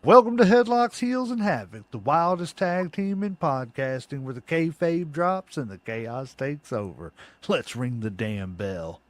Welcome to Headlocks, Heels, and Havoc, the wildest tag team in podcasting where the kayfabe drops and the chaos takes over. Let's ring the damn bell.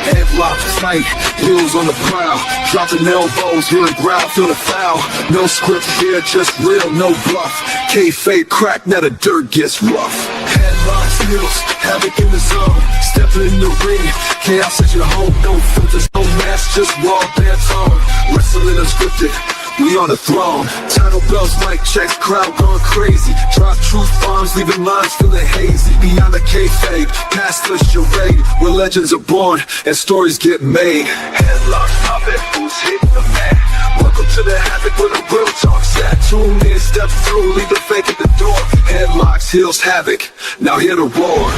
Headlock fight, heels on the prowl, dropping elbows, hearing growl, feel the foul. No script here, just real, no bluff. Kayfabe crack, now the dirt gets rough. Headlocks, heels, havoc in the zone, stepping in the ring, chaos at your home. No filters, no mask, just raw pants on. Wrestling unscripted, we on the throne. Title bells, mic checks, crowd going crazy. Drop truth bombs, leaving lines feeling hazy. Beyond the kayfabe, past the charade, where legends are born and stories get made. Headlocks poppin', who's hitting the mat? Welcome to the havoc where the real talk's at. Tune in, step through, leave the fake at the door. Headlocks, heels, havoc, now hear the roar.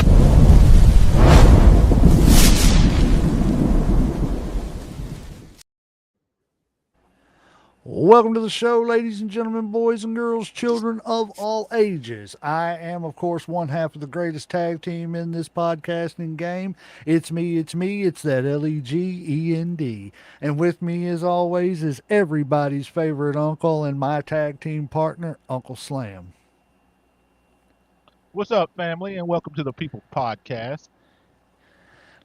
Welcome to the show, ladies and gentlemen, boys and girls, children of all ages. I am, of course, one half of the greatest tag team in this podcasting game. It's me, it's that Legend. And with me, as always, is everybody's favorite uncle and my tag team partner, Uncle Slam. What's up, family, and welcome to the People Podcast.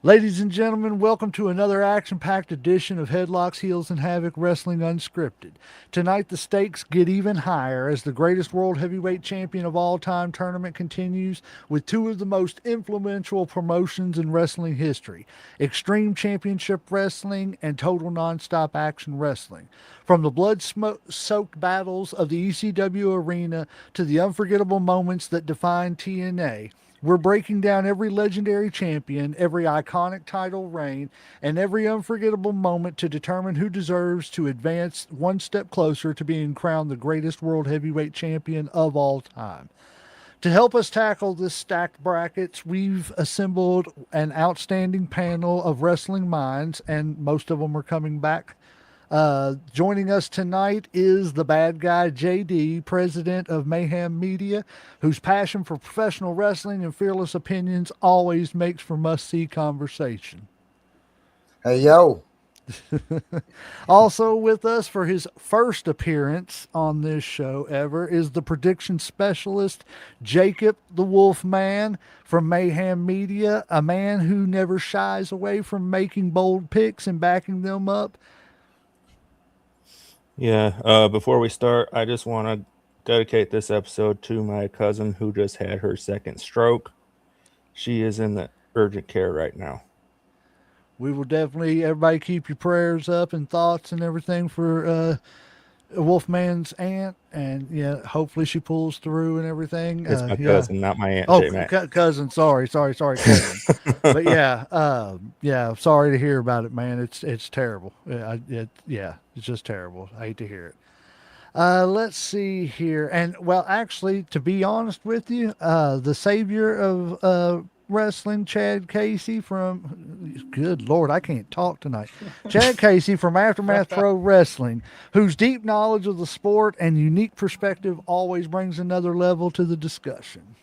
Ladies and gentlemen, welcome to another action-packed edition of Headlocks, Heels, and Havoc Wrestling Unscripted. Tonight, the stakes get even higher as the greatest world heavyweight champion of all time tournament continues with two of the most influential promotions in wrestling history, Extreme Championship Wrestling and Total Nonstop Action Wrestling. From the blood-soaked battles of the ECW arena to the unforgettable moments that define TNA, we're breaking down every legendary champion, every iconic title reign, and every unforgettable moment to determine who deserves to advance one step closer to being crowned the greatest world heavyweight champion of all time. To help us tackle this stacked brackets, we've assembled an outstanding panel of wrestling minds, and most of them are coming back. Joining us tonight is the bad guy, JD, president of Mayhem Media, whose passion for professional wrestling and fearless opinions always makes for must-see conversation. Hey, yo. Also with us for his first appearance on this show ever is the prediction specialist, Jacob the Wolfman from Mayhem Media, a man who never shies away from making bold picks and backing them up. Yeah, before we start, I just want to dedicate this episode to my cousin who just had her second stroke. She is in the urgent care right now. We will definitely, everybody keep your prayers up and thoughts and everything for Wolfman's aunt. And yeah, hopefully she pulls through and everything. It's my cousin, not my aunt. Oh, cousin. Sorry, cousin. But yeah, sorry to hear about it, man. It's terrible. It's just terrible. I hate to hear it. Let's see here. And well, actually, to be honest with you, the savior of wrestling, Chad Casey from, good Lord, I can't talk tonight. Chad Casey from Aftermath Pro Wrestling, whose deep knowledge of the sport and unique perspective always brings another level to the discussion.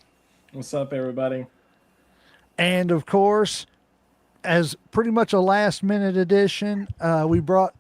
What's up, everybody? And of course, as pretty much a last minute addition, we brought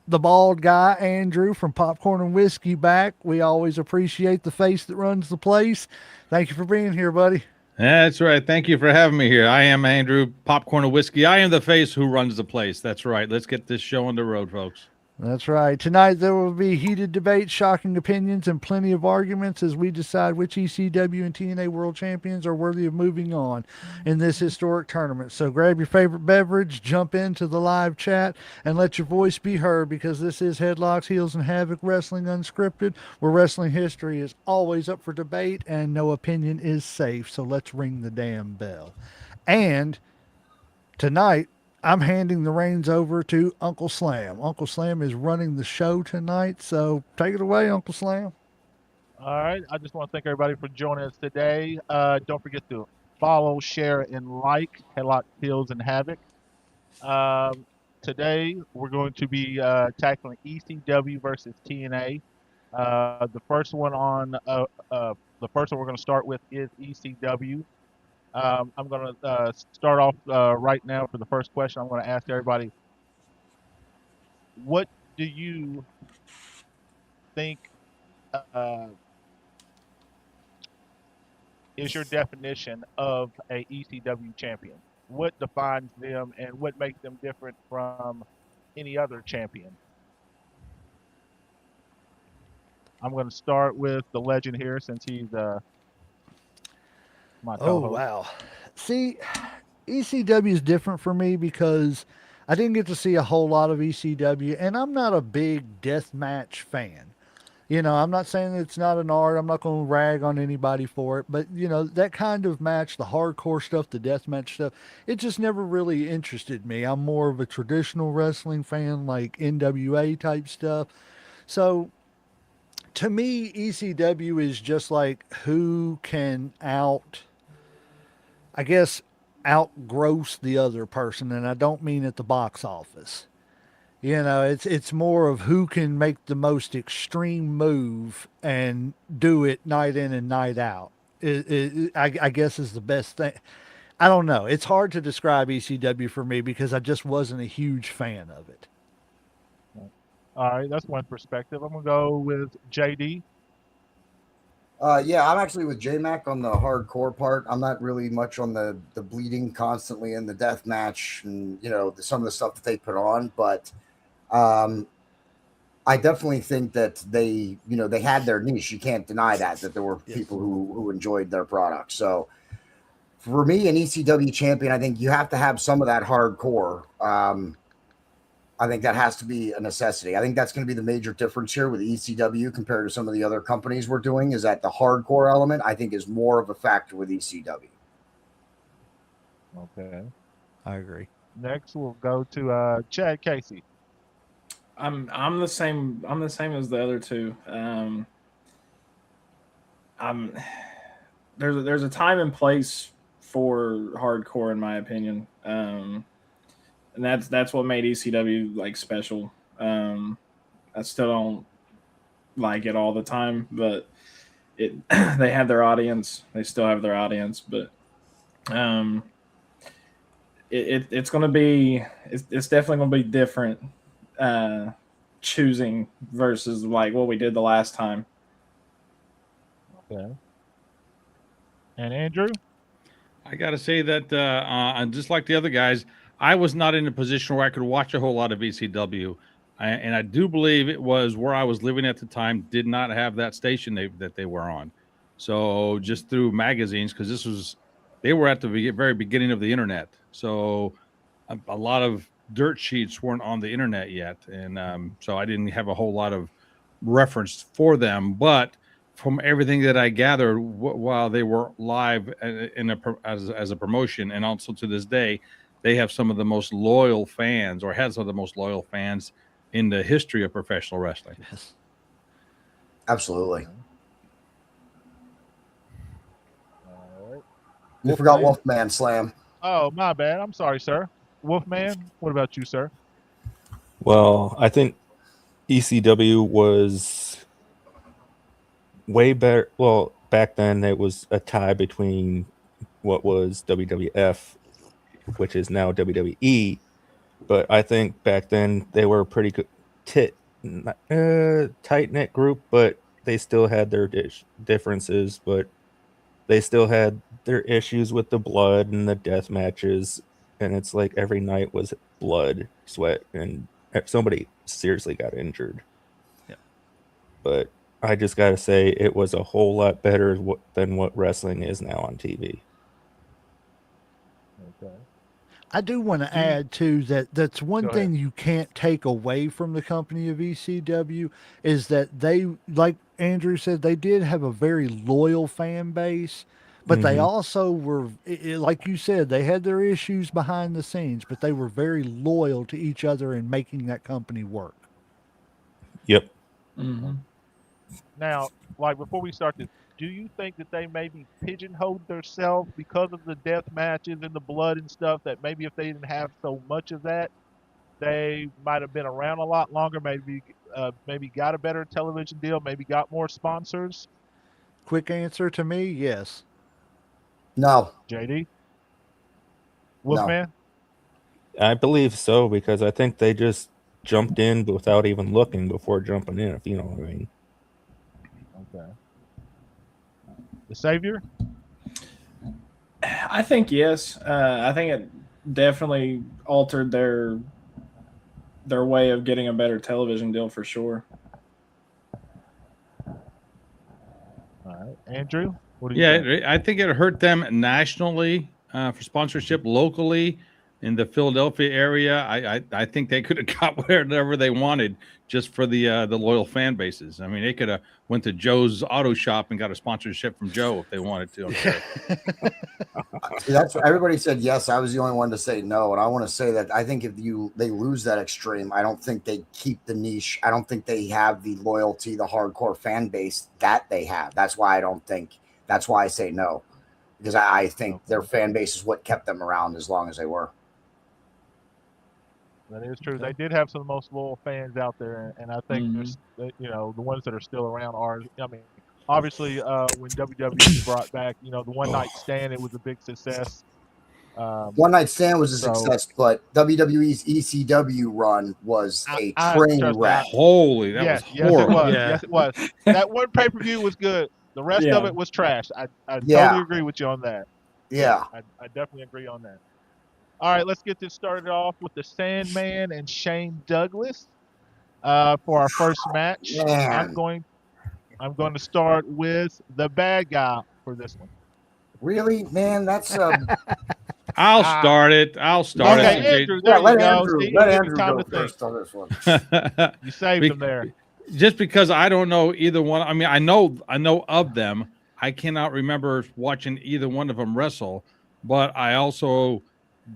the bald guy, Andrew from Popcorn and Whiskey, back. We always appreciate the face that runs the place. Thank you for being here, buddy. That's right. Thank you for having me here. I am Andrew, Popcorn and Whiskey. I am the face who runs the place. That's right. Let's get this show on the road, folks. That's right. Tonight there will be heated debate, shocking opinions, and plenty of arguments as we decide which ECW and TNA world champions are worthy of moving on in this historic tournament. So grab your favorite beverage, jump into the live chat, and let your voice be heard, because this is Headlocks, Heels, and Havoc Wrestling Unscripted, where wrestling history is always up for debate and no opinion is safe. So let's ring the damn bell. And tonight, I'm handing the reins over to Uncle Slam. Uncle Slam is running the show tonight, so take it away, Uncle Slam. All right. I just want to thank everybody for joining us today. Don't forget to follow, share, and like Headlock, Heels, and Havoc. Today, we're going to be tackling ECW versus TNA. The first one we're going to start with is ECW. I'm going to start off right now for the first question. I'm going to ask everybody, what do you think uh, is your definition of a ECW champion? What defines them and what makes them different from any other champion? I'm going to start with the legend here since he's my Oh, co-host. wow. See, ECW is different for me because I didn't get to see a whole lot of ECW, and I'm not a big deathmatch fan. I'm not saying it's not an art. I'm not going to rag on anybody for it, but that kind of match, the hardcore stuff, the deathmatch stuff, it just never really interested me. I'm more of a traditional wrestling fan, like NWA type stuff. So to me, ECW is just like who can I guess, outgross the other person, and I don't mean at the box office. It's more of who can make the most extreme move and do it night in and night out. I guess is the best thing. I don't know. It's hard to describe ECW for me because I just wasn't a huge fan of it. All right, that's one perspective. I'm going to go with JD. Yeah, I'm actually with JMac on the hardcore part. I'm not really much on the bleeding constantly in the death match and some of the stuff that they put on, but um, I definitely think that they had their niche. You can't deny that there were Yes. people who enjoyed their product. So for me, an ECW champion, I think you have to have some of that hardcore. I think that has to be a necessity. I think that's going to be the major difference here with ECW compared to some of the other companies we're doing is that the hardcore element, I think, is more of a factor with ECW. Okay. I agree. Next, we'll go to Chad Casey. I'm the same. I'm the same as the other two. I'm there's a time and place for hardcore, in my opinion, and that's what made ECW like special. I still don't like it all the time, but it they had their audience. They still have their audience, but um, it's gonna be it's definitely gonna be different. Uh, Choosing versus like what we did the last time. Okay. And Andrew? I got to say that, just like the other guys, I was not in a position where I could watch a whole lot of ECW. And I do believe it was where I was living at the time did not have that station that they were on. So just through magazines, because they were at the very beginning of the internet. So a lot of dirt sheets weren't on the internet yet. And so I didn't have a whole lot of reference for them. But from everything that I gathered while they were live as a promotion, and also to this day, they have some of the most loyal fans, or had some of the most loyal fans in the history of professional wrestling. Yes. Absolutely. All right. You forgot Wolfman? Wolfman Slam. Oh, my bad. I'm sorry, sir. Wolfman, what about you, sir? Well, I think ECW was way better. Well, back then it was a tie between what was WWF, which is now WWE. But I think back then they were a pretty good tight knit group, but they still had their differences. But they still had their issues with the blood and the death matches, and it's like every night was blood, sweat, and somebody seriously got injured. Yeah. But I just got to say it was a whole lot better than what wrestling is now on TV. Okay. I do want to Do you, add too that that's one go ahead. thing you can't take away from the company of ECW is that they, like Andrew said, they did have a very loyal fan base, but they Mm-hmm. also were, like you said, they had their issues behind the scenes, but they were very loyal to each other in making that company work. Yep. Mm-hmm. Now, like before we start this, do you think that they maybe pigeonholed themselves because of the death matches and the blood and stuff that maybe if they didn't have so much of that, they might have been around a lot longer, maybe got a better television deal, maybe got more sponsors? Quick answer to me, yes. No, JD, No. Wolfman. I believe so because I think they just jumped in without even looking before jumping in, if you know what I mean. Okay. The Savior. I think yes. I think it definitely altered their way of getting a better television deal for sure. All right, Andrew. What do you think? Yeah, I think it hurt them nationally for sponsorship. Locally in the Philadelphia area, I think they could have got whatever they wanted just for the loyal fan bases. I mean, they could have went to Joe's Auto Shop and got a sponsorship from Joe if they wanted to. I'm sure. See, that's everybody said yes. I was the only one to say no, and I want to say that I think if they lose that extreme, I don't think they keep the niche. I don't think they have the loyalty, the hardcore fan base that they have. That's why I don't think. That's why I say no, because I think their fan base is what kept them around as long as they were. That is true. They did have some of the most loyal fans out there, and I think there's, the ones that are still around are. I mean, obviously, when WWE brought back, the one night stand, it was a big success. One Night Stand was a So- success, but WWE's ECW run was a train trust me, wreck. Holy, that yes, was yes, it horrible. was. Yeah. Yes, it was. That one pay per view was good. The rest of it was trash. I Yeah. totally agree with you on that. Yeah. I definitely agree on that. All right, let's get this started off with the Sandman and Shane Douglas for our first match. Man. I'm going to start with the bad guy for this one. Really, man, that's I'll start it. Okay, it. Andrew, there let you go. Andrew, See, let give me Andrew time go to think. first on this one. You saved him there. Just because I don't know either one. I mean, I know of them. I cannot remember watching either one of them wrestle, but I also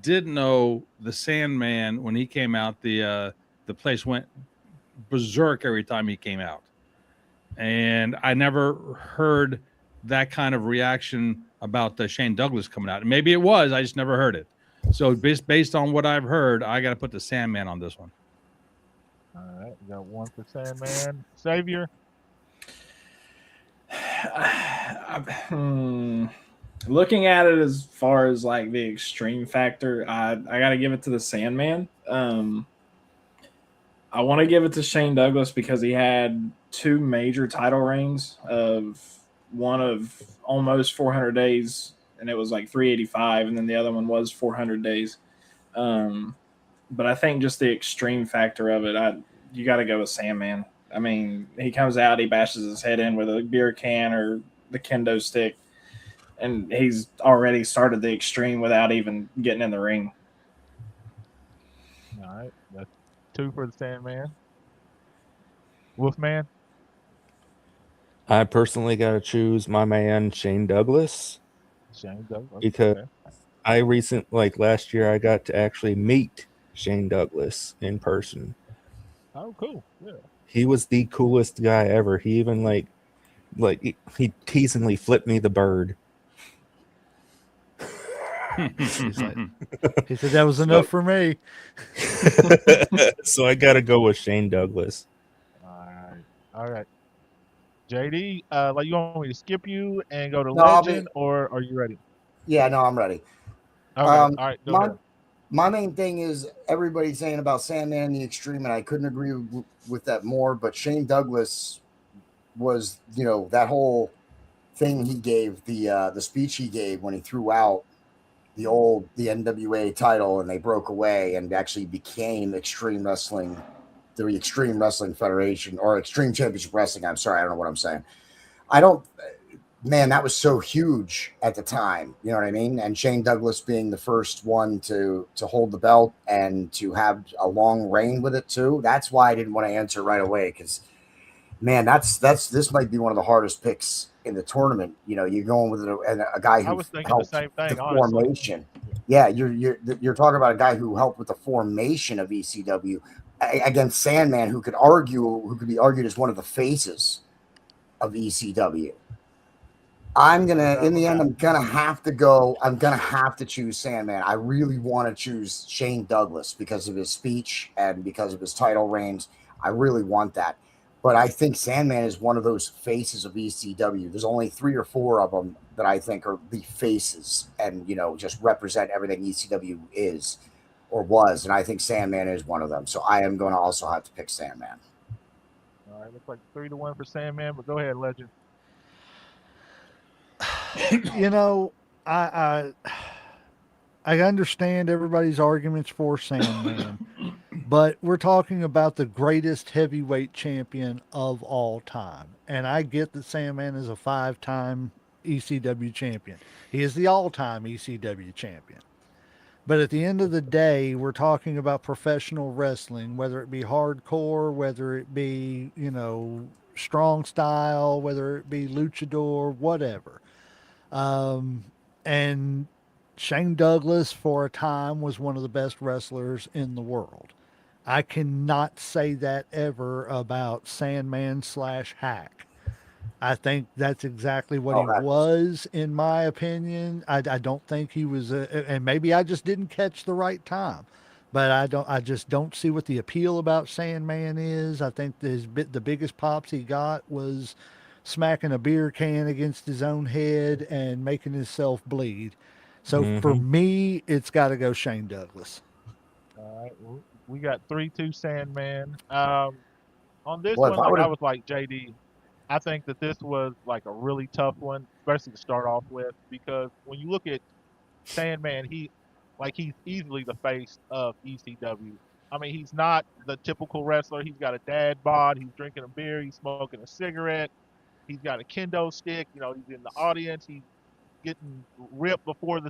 did know the Sandman when he came out. The place went berserk every time he came out, and I never heard that kind of reaction about Shane Douglas coming out. Maybe it was, I just never heard it. So based on what I've heard, I got to put the Sandman on this one. All right, we got one for Sandman. Savior. Looking at it as far as like the extreme factor, I got to give it to the Sandman. I want to give it to Shane Douglas because he had two major title reigns of one of almost 400 days, and it was like 385, and then the other one was 400 days. But I think just the extreme factor of it, you got to go with Sandman. I mean, he comes out, he bashes his head in with a beer can or the kendo stick, and he's already started the extreme without even getting in the ring. All right, that's two for the Sandman. Wolfman. I personally got to choose my man Shane Douglas Shane Douglas. because Okay. last year I got to actually meet Shane Douglas in person. Oh, cool. Yeah. He was the coolest guy ever. He even he teasingly flipped me the bird. He's like, he said that was enough for me. So I got to go with Shane Douglas. All right. JD, you want me to skip you and go to No, I'll Legend, or are you ready? Yeah, no, I'm ready. Okay. All right. Go ahead. My main thing is everybody saying about Sandman and the Extreme, and I couldn't agree with that more. But Shane Douglas was, that whole thing he gave, the speech he gave when he threw out the NWA title and they broke away and actually became Extreme Wrestling, the Extreme Wrestling Federation, or Extreme Championship Wrestling. I'm sorry, I don't know what I'm saying. Man, that was so huge at the time. You know what I mean? And Shane Douglas being the first one to hold the belt and to have a long reign with it too. That's why I didn't want to answer right away, because man, this might be one of the hardest picks in the tournament. You're going with a guy who I was thinking helped the same thing, the honestly. formation. Yeah, you're talking about a guy who helped with the formation of ECW against Sandman, who could be argued as one of the faces of ECW. In the end, I'm gonna have to choose Sandman. I really want to choose Shane Douglas because of his speech and because of his title reigns. I really want that. But I think Sandman is one of those faces of ECW. There's only 3 or 4 of them that I think are the faces and, just represent everything ECW is or was. And I think Sandman is one of them. So I am going to also have to pick Sandman. All right, looks like 3-1 for Sandman, but go ahead, Legend. I understand everybody's arguments for Sandman, but we're talking about the greatest heavyweight champion of all time. And I get that Sandman is a 5-time ECW champion. He is the all-time ECW champion. But at the end of the day, we're talking about professional wrestling, whether it be hardcore, whether it be, strong style, whether it be luchador, whatever. And Shane Douglas, for a time, was one of the best wrestlers in the world. I cannot say that ever about Sandman / Hack. I think that's exactly what he was, in my opinion. I don't think he was, and maybe I just didn't catch the right time, but I just don't see what the appeal about Sandman is. I think the biggest pops he got was smacking a beer can against his own head and making himself bleed. So for me, it's got to go Shane Douglas. All right, we got 3-2 Sandman. On this Well, if one, I like would I have, was like JD, I think that this was like a really tough one, especially to start off with, because when you look at Sandman, he's easily the face of ECW. I mean, he's not the typical wrestler. He's got a dad bod. He's drinking a beer. He's smoking a cigarette. He's got a kendo stick. He's in the audience. He's getting ripped before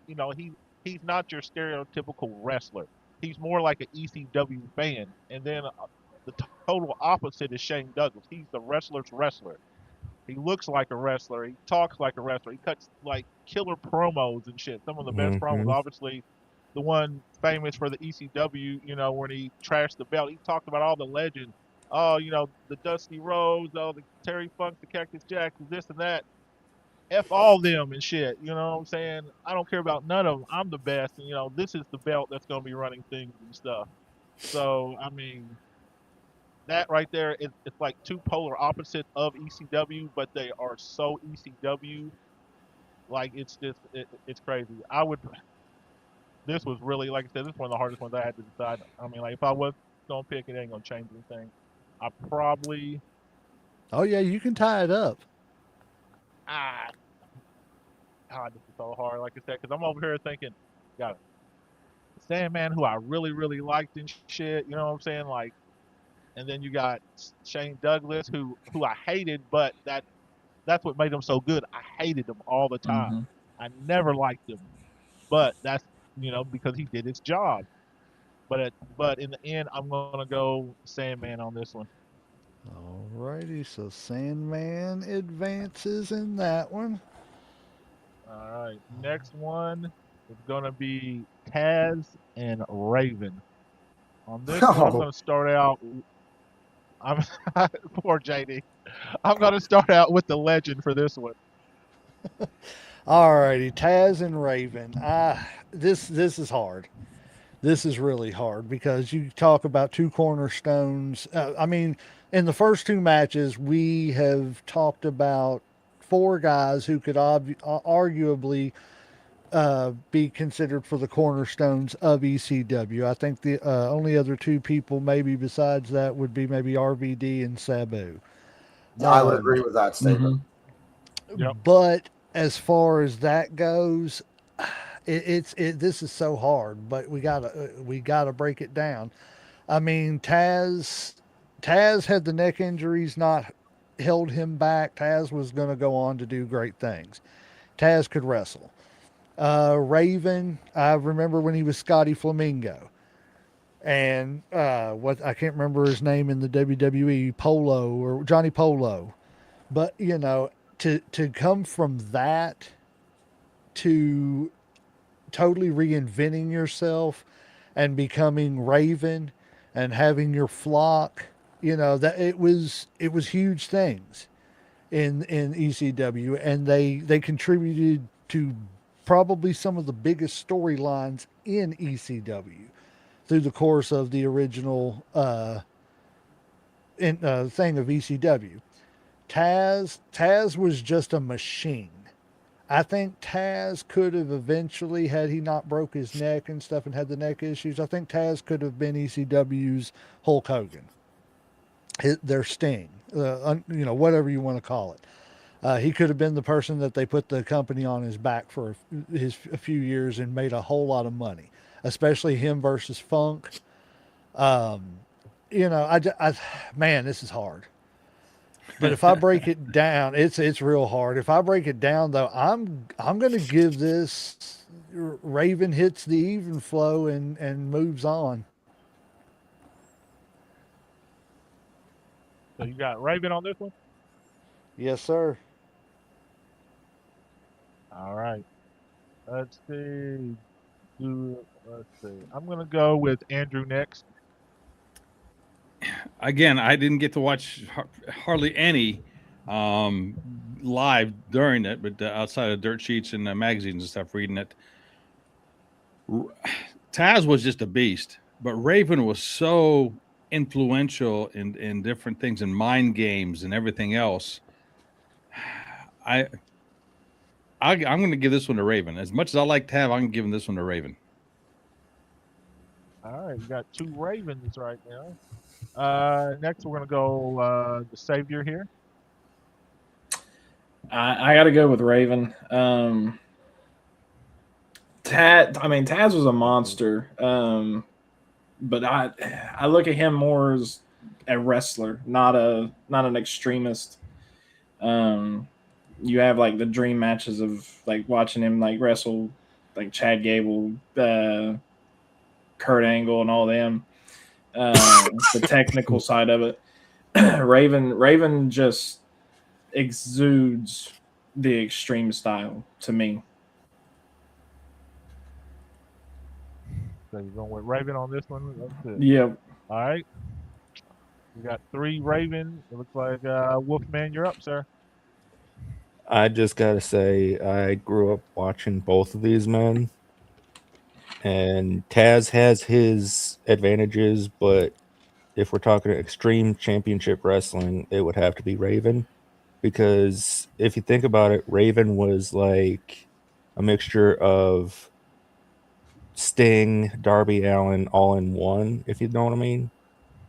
he's not your stereotypical wrestler. He's more like an ECW fan. And then the total opposite is Shane Douglas. He's the wrestler's wrestler. He looks like a wrestler. He talks like a wrestler. He cuts like killer promos and shit. Some of the best promos, obviously, the one famous for the ECW, when he trashed the belt. He talked about all the legends. Oh, the Dusty Rhodes, the Terry Funk, the Cactus Jack, this and that. F all them and shit. You know what I'm saying? I don't care about none of them. I'm the best. And, this is the belt that's going to be running things and stuff. So, I mean, that right there, it's like two polar opposites of ECW, but they are so ECW. Like, it's just, it's crazy. This was really, like I said, this is one of the hardest ones I had to decide. I mean, like, if I was going to pick, it ain't going to change anything. I probably, Oh, yeah, you can tie it up. ah, God, this is so hard, like I said, because I'm over here thinking, got Sandman, who I really, really liked and shit, you know what I'm saying? Like, and then you got Shane Douglas, who I hated, but that's what made him so good. I hated him all the time. Mm-hmm. I never liked him, but that's because he did his job. But in the end, I'm gonna go Sandman on this one. Alrighty, so Sandman advances in that one. All right, next one is gonna be Taz and Raven. On this one, I'm oh, gonna start out. I'm poor JD. I'm gonna start out with the legend for this one. Alrighty, Taz and Raven. This is hard. This is really hard because you talk about two cornerstones. I mean, in the first 2 matches, we have talked about 4 guys who could arguably be considered for the cornerstones of ECW. I think the only other 2 people, maybe besides that, would be maybe RVD and Sabu. I would agree with that statement. Yep. But as far as that goes, this is so hard. But we gotta break it down. I mean, Taz had the neck injuries not held him back. Taz was going to go on to do great things. Taz could wrestle. Raven, I remember when he was Scotty Flamingo, and what I can't remember his name in the WWE, Polo or Johnny Polo, but to come from that to totally reinventing yourself and becoming Raven and having your flock, that it was huge things in ECW, and they contributed to probably some of the biggest storylines in ECW through the course of the original thing of ECW. Taz was just a machine. I think Taz could have eventually, had he not broke his neck and stuff and had the neck issues, I think Taz could have been ECW's Hulk Hogan, their Sting, whatever you want to call it. He could have been the person that they put the company on his back for a few years and made a whole lot of money, especially him versus Funk. Um, man, this is hard. But if I break it down, it's real hard. If I break it down, though, I'm going to give this Raven hits the even flow and moves on. So you got Raven on this one? Yes, sir. All right. Let's see. Let's see. I'm gonna go with Andrew next. Again, I didn't get to watch hardly any live during it, but outside of dirt sheets and magazines and stuff, reading it. Taz was just a beast, but Raven was so influential in different things and mind games and everything else. I'm going to give this one to Raven. As much as I like Tav, I'm giving this one to Raven. All right, we got two Ravens right now. Next, we're gonna go the Savior here. I got to go with Raven. Taz was a monster, but I look at him more as a wrestler, not an extremist. You have like the dream matches of like watching him like wrestle like Chad Gable, Kurt Angle, and all them. The technical side of it, Raven just exudes the extreme style to me. So you're going with Raven on this one. That's it. Yeah. All right. We got three Raven. It looks like Wolfman, you're up, sir. I just gotta say, I grew up watching both of these men, and Taz has his advantages, but if we're talking extreme championship wrestling, it would have to be Raven, because if you think about it, Raven was like a mixture of Sting, Darby Allin, all in one, if you know what I mean,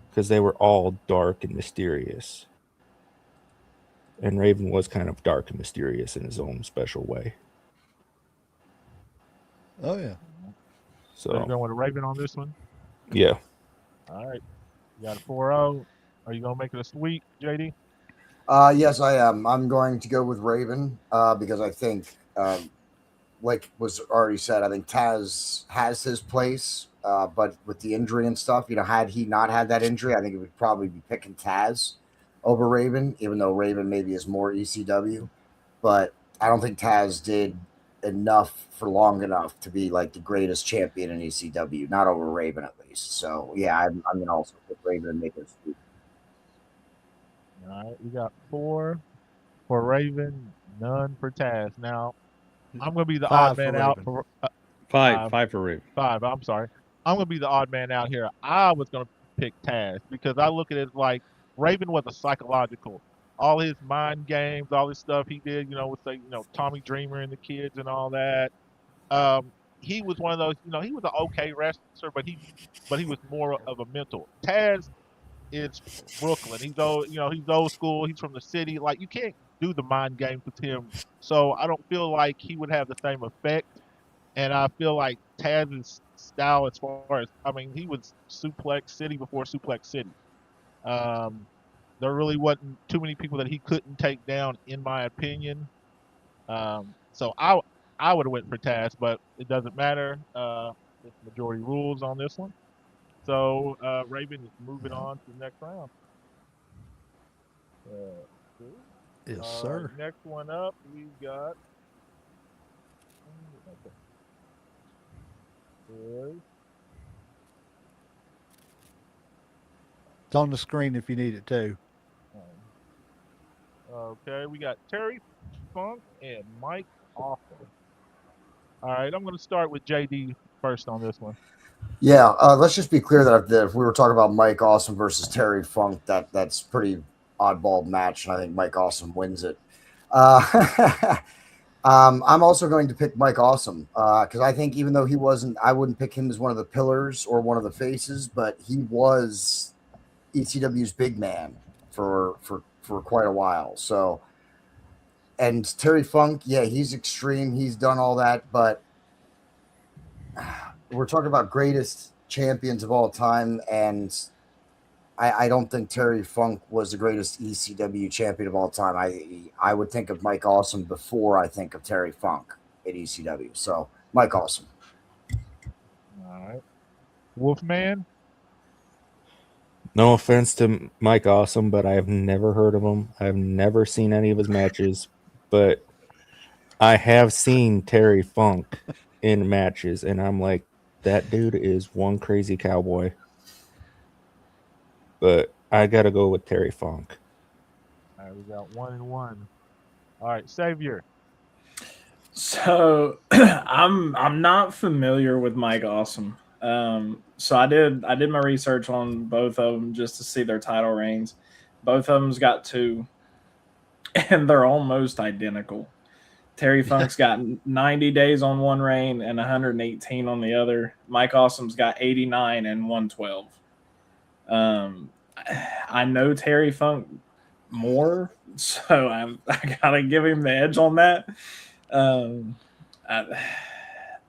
because they were all dark and mysterious. And Raven was kind of dark and mysterious in his own special way. Oh, yeah. So you're So, going with a Raven on this one? yeah. All right. You got a 4-0. Are you going to make it a sweep, JD? Yes, I am. I'm going to go with Raven because I think, like was already said, I think Taz has his place, but with the injury and stuff, had he not had that injury, I think it would probably be picking Taz over Raven, even though Raven maybe is more ECW. But I don't think Taz did enough for long enough to be like the greatest champion in ECW, not over Raven at least. So yeah, I'm gonna also pick Raven and make it a sweep. All right. We got 4 for Raven, none for Taz. Now, I'm going to be the odd 5 for man out Raven. for Five for Raven. 5. I'm sorry. I'm going to be the odd man out here. I was going to pick Taz because I look at it like Raven was a psychological. All his mind games, all his stuff he did, with say, Tommy Dreamer and the kids and all that. He was one of those, he was an okay wrestler, but he was more of a mental. Taz is Brooklyn. He's old school. He's from the city. Like you can't do the mind games with him. So I don't feel like he would have the same effect. And I feel like Taz's style, as far as he was Suplex City before Suplex City. There really wasn't too many people that he couldn't take down, in my opinion. So I would have went for Taz, but it doesn't matter. It's majority rules on this one. So Raven is moving on to the next round. Yes, All sir. right, next one up, we got. It's on the screen if you need it too. Okay, we got Terry Funk and Mike Awful. All right, I'm going to start with JD first on this one. Yeah, let's just be clear that if we were talking about Mike Awesome versus Terry Funk, that's pretty oddball match, and I think Mike Awesome wins it. Uh, I'm also going to pick Mike Awesome because I think even though he wasn't, I wouldn't pick him as one of the pillars or one of the faces, but he was ECW's big man for quite a while. So, and Terry Funk, yeah, he's extreme, he's done all that, but we're talking about greatest champions of all time, and I don't think Terry Funk was the greatest ECW champion of all time. I would think of Mike Awesome before I think of Terry Funk at ECW. So Mike Awesome. All right. Wolfman. No offense to Mike Awesome, but I've never heard of him. I've never seen any of his matches, but I have seen Terry Funk in matches, and I'm like, that dude is one crazy cowboy. But I gotta go with Terry Funk. All right, we got 1-1. All right, Savior. So I'm not familiar with Mike Awesome. So I did my research on both of them just to see their title reigns. Both of them's got 2, and they're almost identical. Terry Funk's got 90 days on one reign and 118 on the other. Mike Awesome's got 89 and 112. I know Terry Funk more, so I gotta give him the edge on that.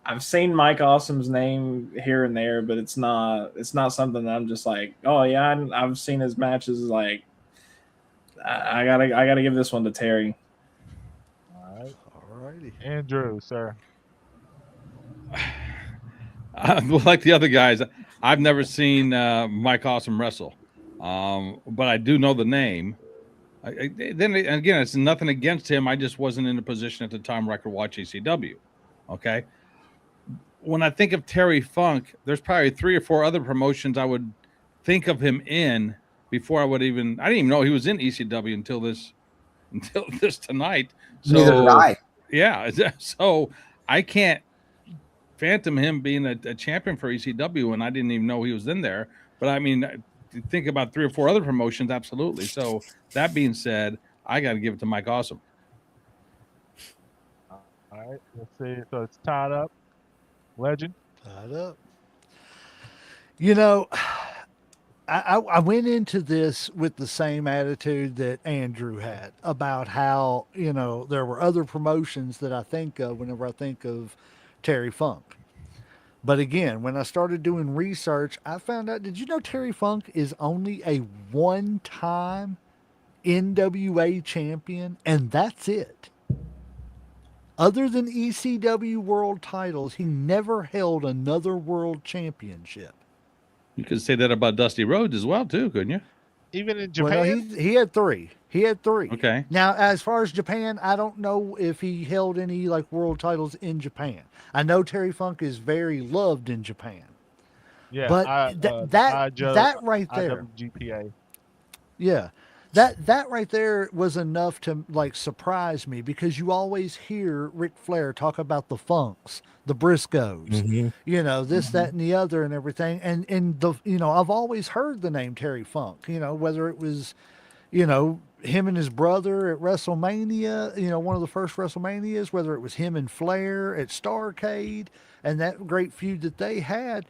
I've seen Mike Awesome's name here and there, but it's not something that I'm just like, oh yeah, I've seen his matches. Like, I gotta give this one to Terry. All right. Alrighty. Andrew, sir. Like the other guys, I've never seen Mike Awesome wrestle, but I do know the name. Then again, it's nothing against him. I just wasn't in a position at the time where I could watch ECW. Okay. When I think of Terry Funk, there's probably 3 or 4 other promotions I would think of him in before I didn't even know he was in ECW until this tonight. So, Neither did I. Yeah. So I can't phantom him being a champion for ECW, and I didn't even know he was in there. But I mean, think about 3 or 4 other promotions, absolutely. So that being said, I got to give it to Mike Awesome. All right, let's see. So it's tied up. Legend. Tied up. You know, I went into this with the same attitude that Andrew had about how, there were other promotions that I think of whenever I think of Terry Funk. But again, when I started doing research, I found out, did you know Terry Funk is only a one time NWA champion? And that's it. Other than ECW world titles, he never held another world championship. You could say that about Dusty Rhodes as well, too, couldn't you? Even in Well, no, Japan. he had 3. He had 3. Okay. Now, as far as Japan, I don't know if he held any like world titles in Japan. I know Terry Funk is very loved in Japan, Yeah, but that right there, IWGPA. yeah, that right there was enough to like surprise me because you always hear Ric Flair talk about the Funks, the Briscoes, Mm-hmm. this, that, and the other, and everything. And I've always heard the name Terry Funk. Whether it was, him and his brother at WrestleMania, one of the first WrestleManias, whether it was him and Flair at Starrcade, and that great feud that they had.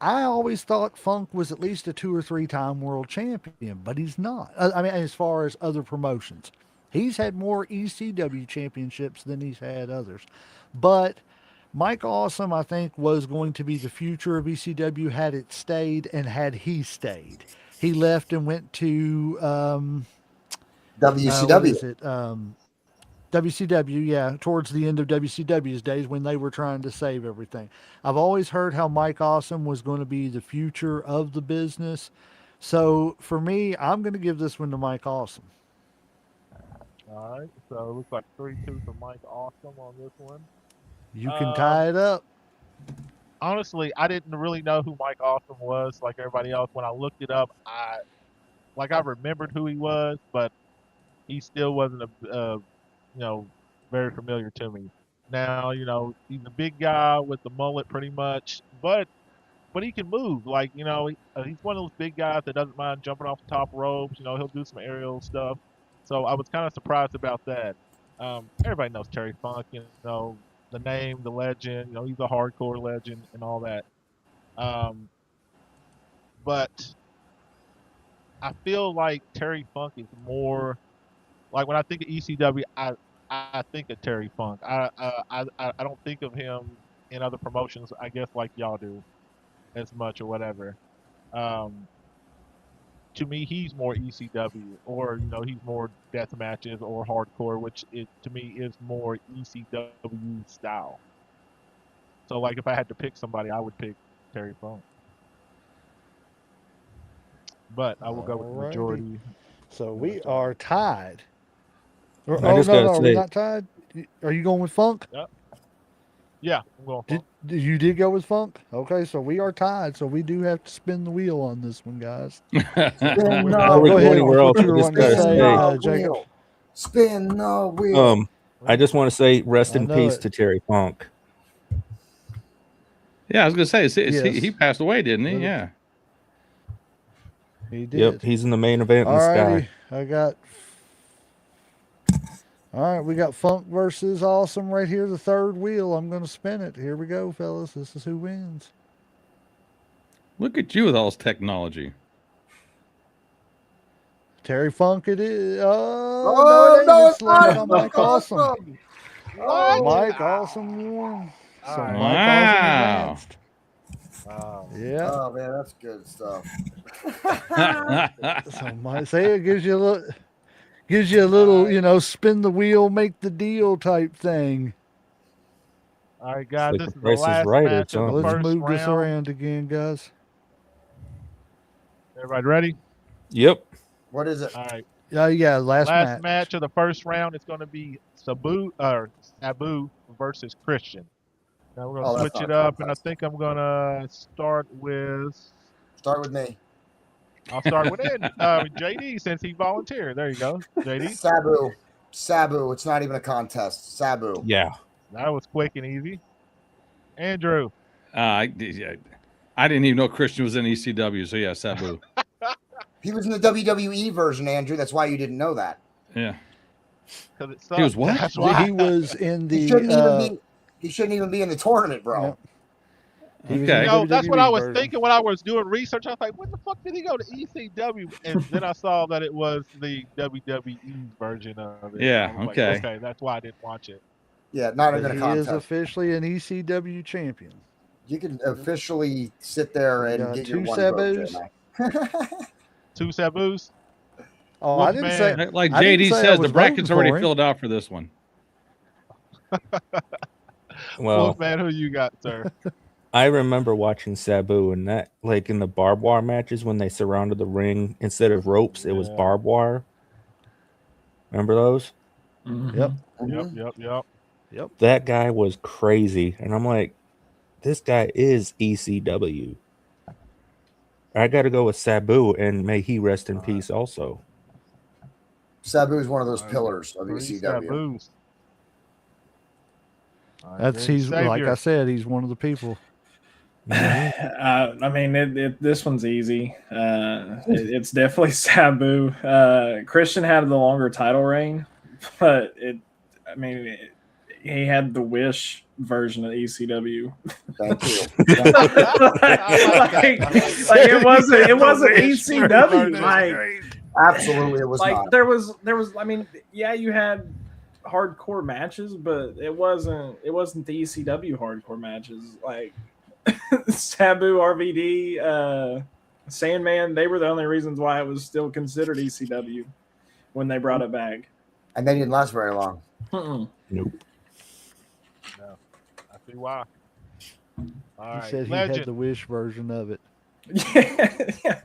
I always thought Funk was at least a 2 or 3 time world champion, but he's not. I mean, as far as other promotions, he's had more ECW championships than he's had others. But Mike Awesome, I think, was going to be the future of ECW had it stayed and had he stayed. He left and went to what WCW. is it? WCW, yeah, towards the end of WCW's days when they were trying to save everything. I've always heard how Mike Awesome was going to be the future of the business. So for me, I'm going to give this one to Mike Awesome. All right, so it looks like 3-2 for Mike Awesome on this one. You can tie it up. Honestly, I didn't really know who Mike Awesome was like everybody else. When I looked it up, I remembered who he was, but he still wasn't very familiar to me. Now, he's a big guy with the mullet pretty much, but but he can move. Like he's one of those big guys that doesn't mind jumping off the top ropes. He'll do some aerial stuff. So I was kind of surprised about that. Everybody knows Terry Funk. The name, the legend. He's a hardcore legend and all that. But I feel like Terry Funk is more like when I think of ECW, I think of Terry Funk. I don't think of him in other promotions. I guess like y'all do as much or whatever. Um, to me, he's more ECW, or he's more death matches or hardcore, which to me is more ECW style. So like if I had to pick somebody, I would pick Terry Funk. But I will go with the Alrighty. majority. So we are tied. I Oh just no, gotta no, are we say- not tied? Are you going with Funk? Yeah, I'm going Funk. You did go with Funk? Okay, so we are tied. So we do have to spin the wheel on this one, guys. Spin Before we go go ahead. anywhere else, What you I were just wanting to gotta say, say, Jacob? Spin the wheel. I just want to say, rest I in know peace it. to Terry Funk. Yeah, I was gonna say, Yes. he passed away, didn't he? But- Yeah. He did. Yep, he's in the main event in the Alrighty, sky. All right, we got Funk versus Awesome right here, the third wheel. I'm going to spin it. Here we go, fellas. This is who wins. Look at you with all this technology. Terry Funk it is. Oh, no, no, it it's ain't. It's not. on Mike Awesome. Oh, Mike Awesome won. So Alright. Mike Awesome Wow. advanced. Wow. Yeah. oh man, that's good stuff. So Mike, say it gives you a little, spin the wheel, make the deal type thing. All right, guys, like this the is the Price is last Right or match of the something. Let's first move this round. around again, guys. Everybody ready? Yep. What is it? All right. Yeah, last Last match. match of the first round is going to be Sabu versus Christian. Now we're Oh, going to that's switch not it a up, and I contest. think I'm going to start with. Start with me. I'll start with JD since he volunteered. There you go, JD. Sabu. It's not even a contest. Sabu. Yeah. That was quick and easy. Andrew. I didn't even know Christian was in ECW, so yeah, Sabu. He was in the WWE version, Andrew. That's why you didn't know that. Yeah. Because it He was sucked. what? That's why. He was in He the. shouldn't even be in the tournament, bro. Yep. He was Okay. in the That's what WWE I was version. thinking when I was doing research. I was like, when the fuck did he go to ECW? And then I saw that it was the WWE version of it. Yeah, I was okay. Like, okay, that's why I didn't watch it. Yeah, not But even a he is contest. officially an ECW champion. You can officially sit there We and got get your two one vote, Sabus. J-Mac. 2 Sabus. Oh, Wolfman. I didn't say. Like I didn't JD say I says, the was bracket's voting already for him. filled out for this one. Well, Wolfman, who you got, sir? I remember watching Sabu and that, like in the barbed wire matches when they surrounded the ring instead of ropes, it was Yeah. barbed wire. Remember those? Yep. Yep. That guy was crazy, and I'm like, this guy is ECW. I got to go with Sabu, and may he rest in peace. Also, Sabu is one of those All right. pillars of 3 ECW. Sabus. All right, That's Greg he's like Savior. I said, he's one of the people. I mean, this one's easy. It's definitely Sabu. Christian had the longer title reign, but he had the Wish version of ECW. Thank you. like it wasn't ECW. Like Absolutely, it was like not. there was. I mean, yeah, you had hardcore matches, but it wasn't the ECW hardcore matches. Like Sabu, RVD, Sandman, they were the only reasons why it was still considered ECW when they brought it back. And they didn't last very long. Mm-mm. nope. No, I see why. All He right, said he Legend. had the Wish version of it. Yeah.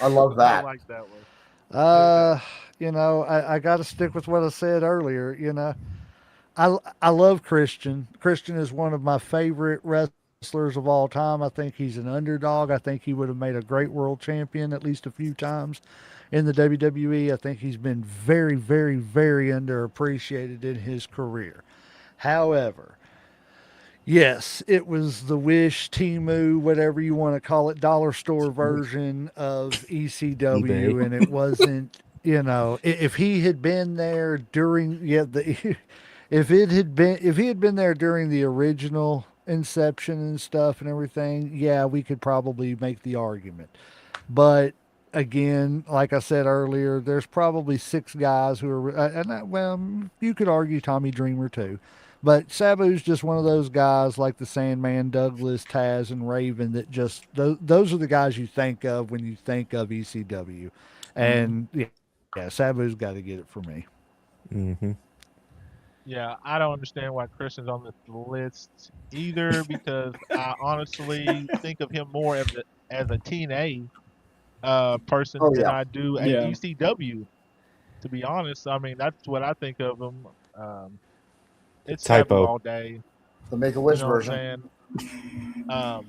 I love I that. like that one. I got to stick with what I said earlier. I love Christian. Christian is one of my favorite wrestlers of all time. I think he's an underdog. I think he would have made a great world champion at least a few times in the WWE. I think he's been very, very, very underappreciated in his career. However, Yes, it was the Wish, Timu, whatever you want to call it, dollar store version of ECW, eBay. and it wasn't. If he had been there during, if he had been there during the original inception and stuff and everything, yeah, we could probably make the argument. But again, like I said earlier, there's probably six guys who are, you could argue Tommy Dreamer too. But Sabu's just one of those guys like the Sandman, Douglas, Taz, and Raven that just, those are the guys you think of when you think of ECW. And yeah, Sabu's got to get it for me. Mm-hmm. Yeah, I don't understand why Christian's on this list either because I honestly think of him more as a TNA person Oh than yeah, I do a Yeah. ECW. To be honest, I mean that's what I think of him. It's Sabu Typo. all day. the Make a You Wish know what version. I'm saying?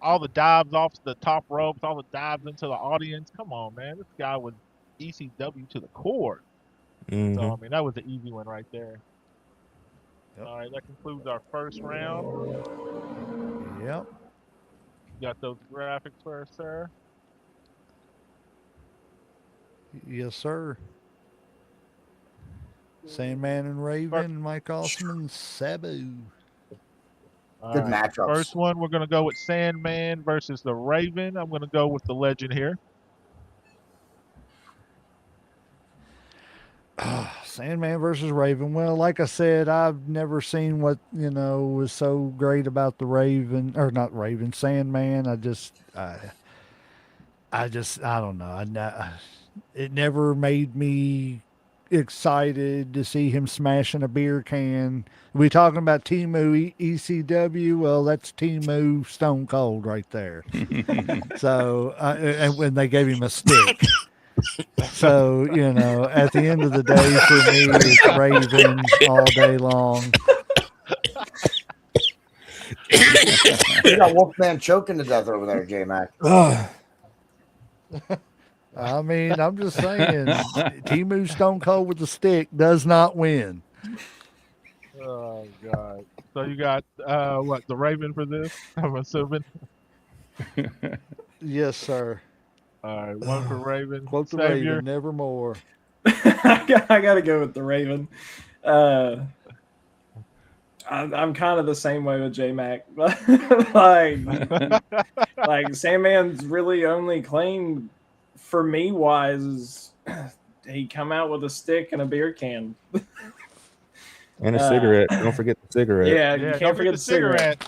All the dives off the top ropes, all the dives into the audience. Come on, man, this guy was ECW to the core. So Mm-hmm. I mean that was an easy one right there. Yep. All right, that concludes our first round. Yep. You got those graphics for us, sir? Yes, sir. Sandman and Raven, Mike Osman, Sabu. All Good right. matchups. First one, we're going to go with Sandman versus the Raven. I'm going to go with the legend here. Sandman versus Raven. Well, like I said, I've never seen what was so great about the Raven, or not Raven, Sandman. I don't know. It never made me excited to see him smashing a beer can. We talking about Timu ECW? Well, that's Timu Stone Cold right there. So, and when they gave him a stick. So, at the end of the day, for me, it's Raven all day long. You got Wolfman choking to death over there, J-Mac. I mean, I'm just saying, Timu Stone Cold with the stick does not win. Oh, God. So you got, what, the Raven for this, I'm assuming? Yes, sir. All right, one for Raven. Quote the Savior. Raven, nevermore. I gotta go with the Raven. I'm kind of the same way with J Mac. like Sandman's really only claim for me wise is he come out with a stick and a beer can. And a cigarette. Don't forget the cigarette. Yeah, Yeah, you can't forget the cigarette.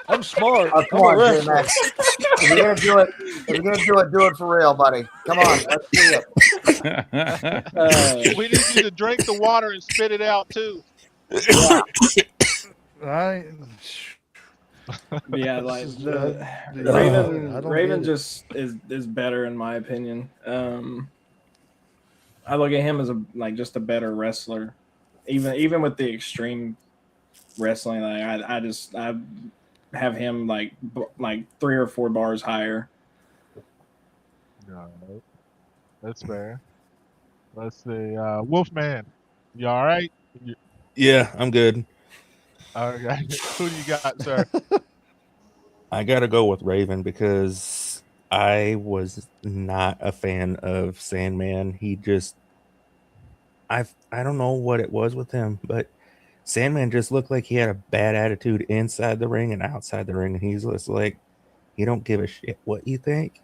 I'm smart. Oh, come I'm a on, wrestler. J-Mac. If you're gonna do it for real, buddy. Come on, let's see it. We need you to drink the water and spit it out, too. I Yeah, like This is, the I Raven don't Raven get it. just is better in my opinion. I look at him as just a better wrestler, even with the extreme wrestling. Like I have him like 3 or 4 bars higher. All right. That's fair. Let's see. Wolfman, you all right? Yeah, I'm good. All right. Who do you got, sir? I gotta go with Raven because I was not a fan of Sandman. I don't know what it was with him, but Sandman just looked like he had a bad attitude inside the ring and outside the ring, and he's just like, he don't give a shit what you think.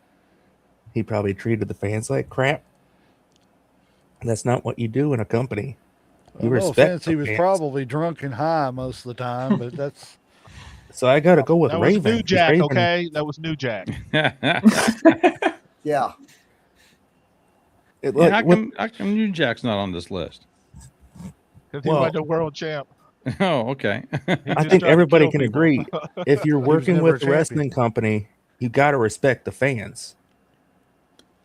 He probably treated the fans like crap. That's not what you do in a company. You No respect offense, the he was fans. probably drunk and high most of the time, but that's So I got to go with That was Raven. New Jack, Raven, okay? That was New Jack. Yeah. it, Yeah, like, how come New Jack's not on this list? Because he Well- wasn't a world champ. Oh, okay. He I just think tried to everybody kill can people. agree. If you're working never with a a champion. wrestling company, you got to respect the fans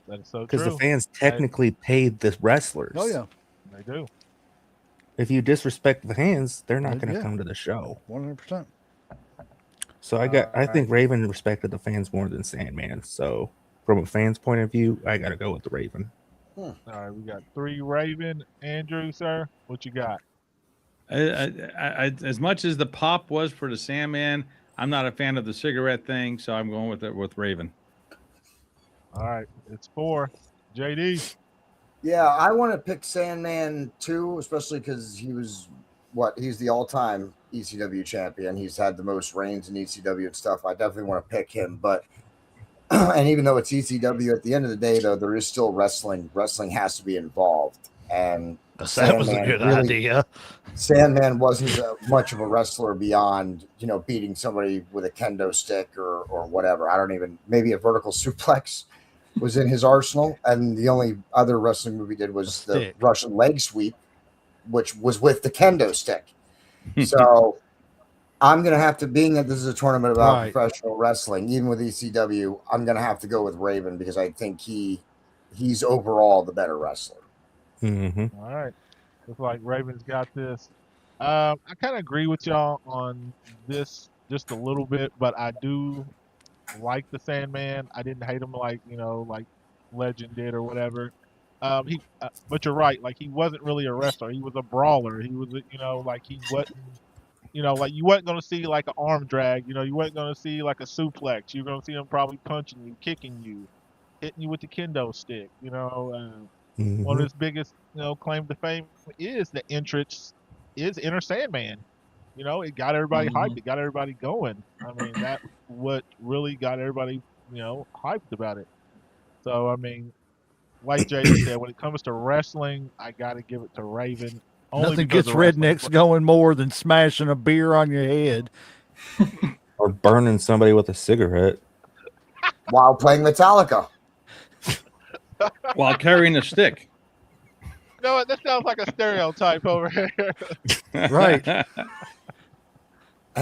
That is so because true. the fans technically paid the wrestlers. oh yeah, They do. If you disrespect the fans, they're not going to Yeah. come to the show. 100%. So I think Raven respected the fans more than Sandman. So from a fan's point of view, I got to go with the Raven. All right, we got 3 Raven. Andrew, sir, what you got? As much as the pop was for the Sandman, I'm not a fan of the cigarette thing, so I'm going with Raven. All right, it's 4. JD. Yeah, I want to pick Sandman too, especially because he's the all-time ECW champion. He's had the most reigns in ECW and stuff. I definitely want to pick him, but and even though it's ECW, at the end of the day, though, there is still wrestling. Wrestling has to be involved, and That was a good idea. Sandman wasn't much of a wrestler beyond beating somebody with a kendo stick or whatever. I don't even maybe a vertical suplex was in his arsenal, and the only other wrestling move he did was the Russian leg sweep, which was with the kendo stick. So I'm going to have to, being that this is a tournament about professional wrestling, even with ECW, I'm going to have to go with Raven because I think he's overall the better wrestler. Mm-hmm. All right. Looks like Raven's got this. I kind of agree with y'all on this just a little bit, but I do like the Sandman. I didn't hate him like Legend did or whatever. But you're right. Like he wasn't really a wrestler. He was a brawler. He was, like he wasn't, like you wasn't gonna see like an arm drag. You wasn't gonna see like a suplex. You're gonna see him probably punching you, kicking you, hitting you with the kendo stick. One of his biggest, claim to fame is the entrance is Inner Sandman. It got everybody hyped. It got everybody going. I mean, that's what really got everybody, hyped about it. So, I mean, like JD said, when it comes to wrestling, I got to give it to Raven. Nothing gets rednecks going more than smashing a beer on your head. Or burning somebody with a cigarette. While playing Metallica. While carrying a stick. No, that sounds like a stereotype over here. Right. Hey,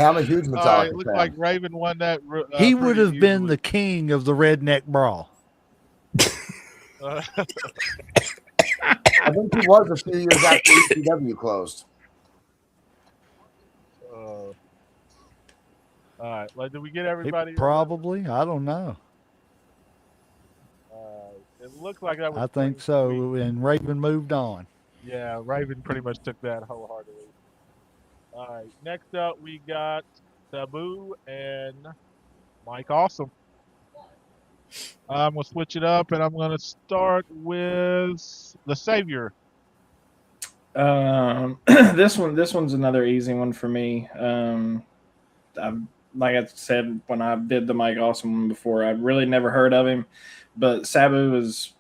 I'm a huge Metallica It looks fan. like Raven won that. He would have been the king of the redneck brawl. I think he was a few years after ECW closed. All right. Like, did we get everybody? Probably. I don't know. It looks like that was. I think so. And Raven moved on. Yeah, Raven pretty much took that wholeheartedly. All right. Next up, we got Sabu and Mike Awesome. I'm gonna switch it up, and I'm gonna start with the Savior. This one's another easy one for me. Like I said when I did the Mike Awesome one before, I've really never heard of him, but Sabu is,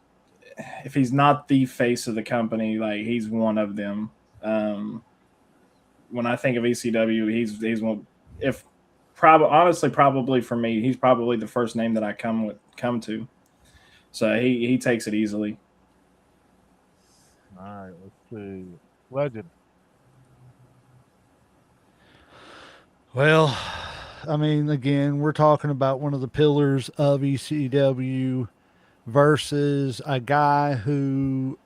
if he's not the face of the company, like he's one of them. When I think of ECW, he's one. Probably for me, he's probably the first name that I come to. So he takes it easily. All right, let's see. Legend. Well, I mean, again, we're talking about one of the pillars of ECW versus a guy who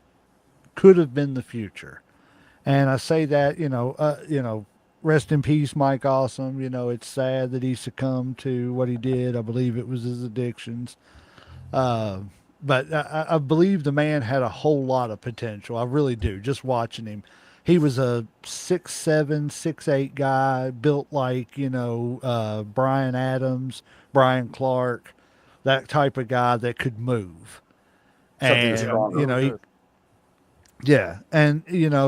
could have been the future. And I say that, rest in peace, Mike Awesome. It's sad that he succumbed to what he did. I believe it was his addictions. But I believe the man had a whole lot of potential. I really do. Just watching him. He was a 6'7", 6'8" guy, built like, Brian Adams, Brian Clark, that type of guy that could move. And, yeah. And,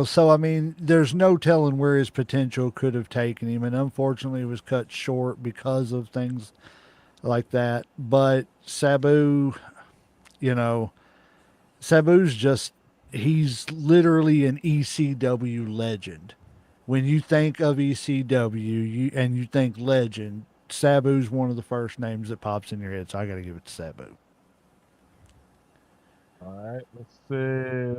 so, I mean, there's no telling where his potential could have taken him. And unfortunately, it was cut short because of things like that. But Sabu, Sabu's just, he's literally an ECW legend. When you think of ECW and you think legend, Sabu's one of the first names that pops in your head. So I got to give it to Sabu. All right, let's see.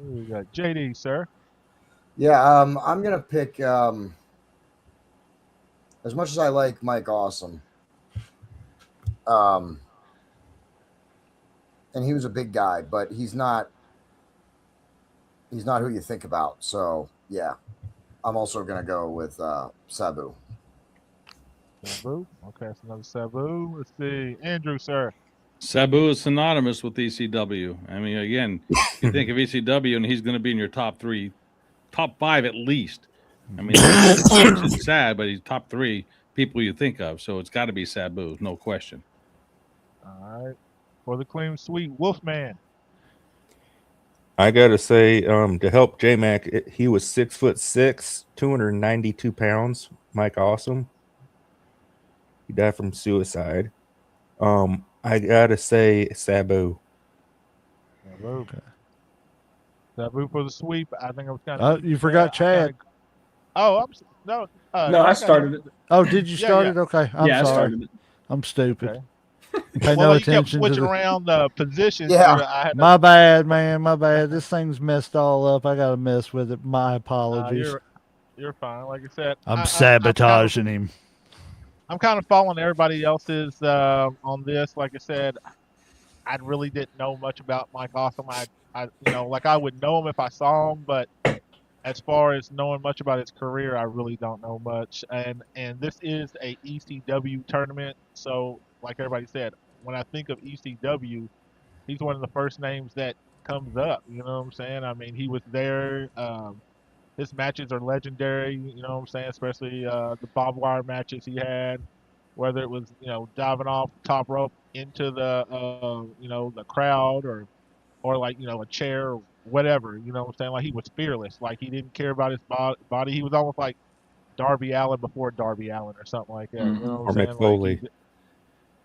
We got JD, sir. Yeah, I'm gonna pick. As much as I like Mike Awesome, and he was a big guy, but he's not who you think about. So yeah, I'm also gonna go with Sabu. Sabu. Okay, that's another Sabu. Let's see, Andrew, sir. Sabu is synonymous with ECW. I mean, again, you think of ECW and he's going to be in your top top 5 at least. I mean, it's sad, but he's top 3 people you think of. So it's got to be Sabu, no question. All right. For the clean sweep, Wolfman. I gotta say, to help JMac, he was 6'6", 292 pounds. Mike Awesome. He died from suicide. I gotta say Sabu. Sabu. Sabu for the sweep. I think I was kind of. You forgot Chad. No. No, I started it. Oh, did you Yeah, start yeah. it? Okay, I'm Yeah, I sorry. started it. I'm stupid. Okay. Pay Well, no you kept attention to switching the. around the positions. Yeah. so I had to- My bad, man. My bad. This thing's messed all up. I gotta mess with it. My apologies. you're fine. Like I said, I'm I'm sabotaging him. I'm kind of following everybody else's on this. Like I said, I really didn't know much about Mike Awesome. I like I would know him if I saw him, but as far as knowing much about his career, I really don't know much. And this is a ECW tournament, so like everybody said, when I think of ECW, he's one of the first names that comes up. You know what I'm saying? I mean, he was there. His matches are legendary. You know what I'm saying? Especially the barbed wire matches he had, whether it was diving off the top rope into the the crowd or like a chair or whatever. You know what I'm saying? Like he was fearless. Like he didn't care about his body. He was almost like Darby Allin before Darby Allin or something like that. You know Or what I'm saying? Mick Foley.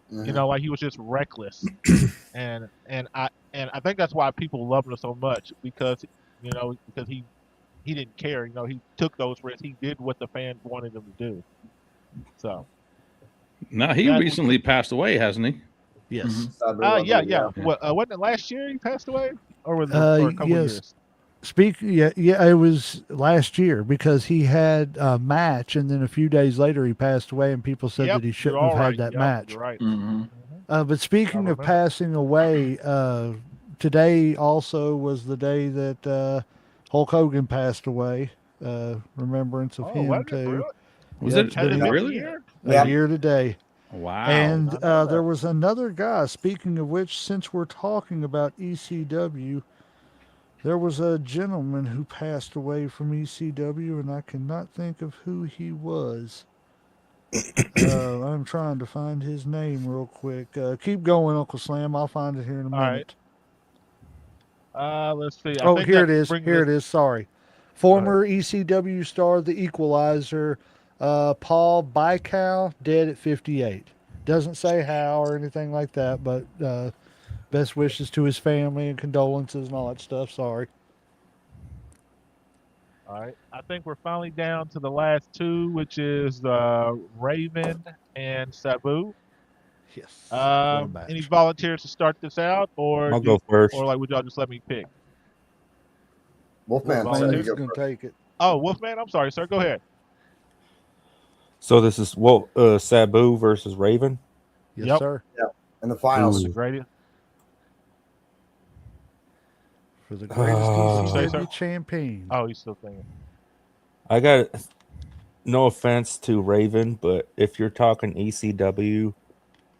Like he was just reckless, and I think that's why people love him so much because he didn't care. He took those risks. He did what the fans wanted him to do. So. Now he recently passed away, hasn't he? Yes. Yeah. Wasn't it last year he passed away, or was it or a couple years? It was last year because he had a match, and then a few days later he passed away, and people said that he shouldn't have had that match. You're right. But speaking of passing away, today also was the day that Hulk Hogan passed away. Remembrance of him too. Was it really? A year today. Wow. And there was another guy. Speaking of which, since we're talking about ECW, there was a gentleman who passed away from ECW, and I cannot think of who he was. I'm trying to find his name real quick. Keep going, Uncle Slam. I'll find it here in a minute. Right. Let's see. Here it is. Here it is. Sorry. Former ECW star, The Equalizer, Paul Bykow, dead at 58. Doesn't say how or anything like that, but best wishes to his family and condolences and all that stuff. Sorry. All right. I think we're finally down to the last two, which is Raven and Sabu. Yes. Any volunteers to start this out, or I'll go first. or like would y'all just let me pick? Wolfman, Who's going to take it? Oh, Wolfman. I'm sorry, sir. Go ahead. So this is Sabu versus Raven. Yes, sir. Yeah. In the finals. Greatest. For the greatest ECW champion. Oh, he's still thinking. I got no offense to Raven, but if you're talking ECW,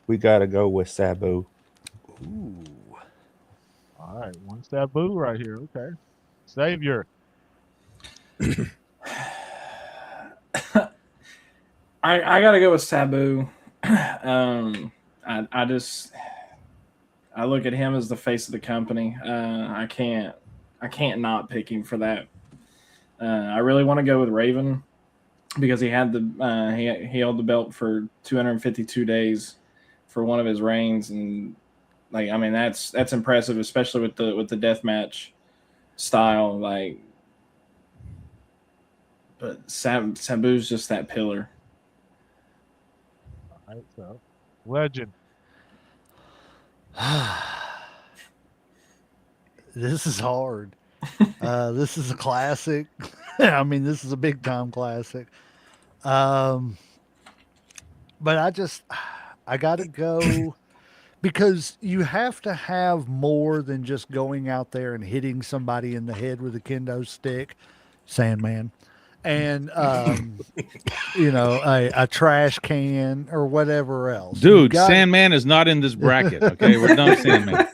we got to go with Sabu. Ooh. All right, one Sabu right here. Okay, Savior. I gotta go with Sabu. I look at him as the face of the company. I can't not pick him for that. I really want to go with Raven because he had he held the belt for 252 days for one of his reigns, and that's impressive, especially with the deathmatch style. But Sabu's just that pillar. All right, so legend. This is hard. This is a classic. I mean, this is a big time classic. But I got to go because you have to have more than just going out there and hitting somebody in the head with a kendo stick, Sandman, and a trash can or whatever else. Dude, Sandman is not in this bracket. Okay, we're done with Sandman.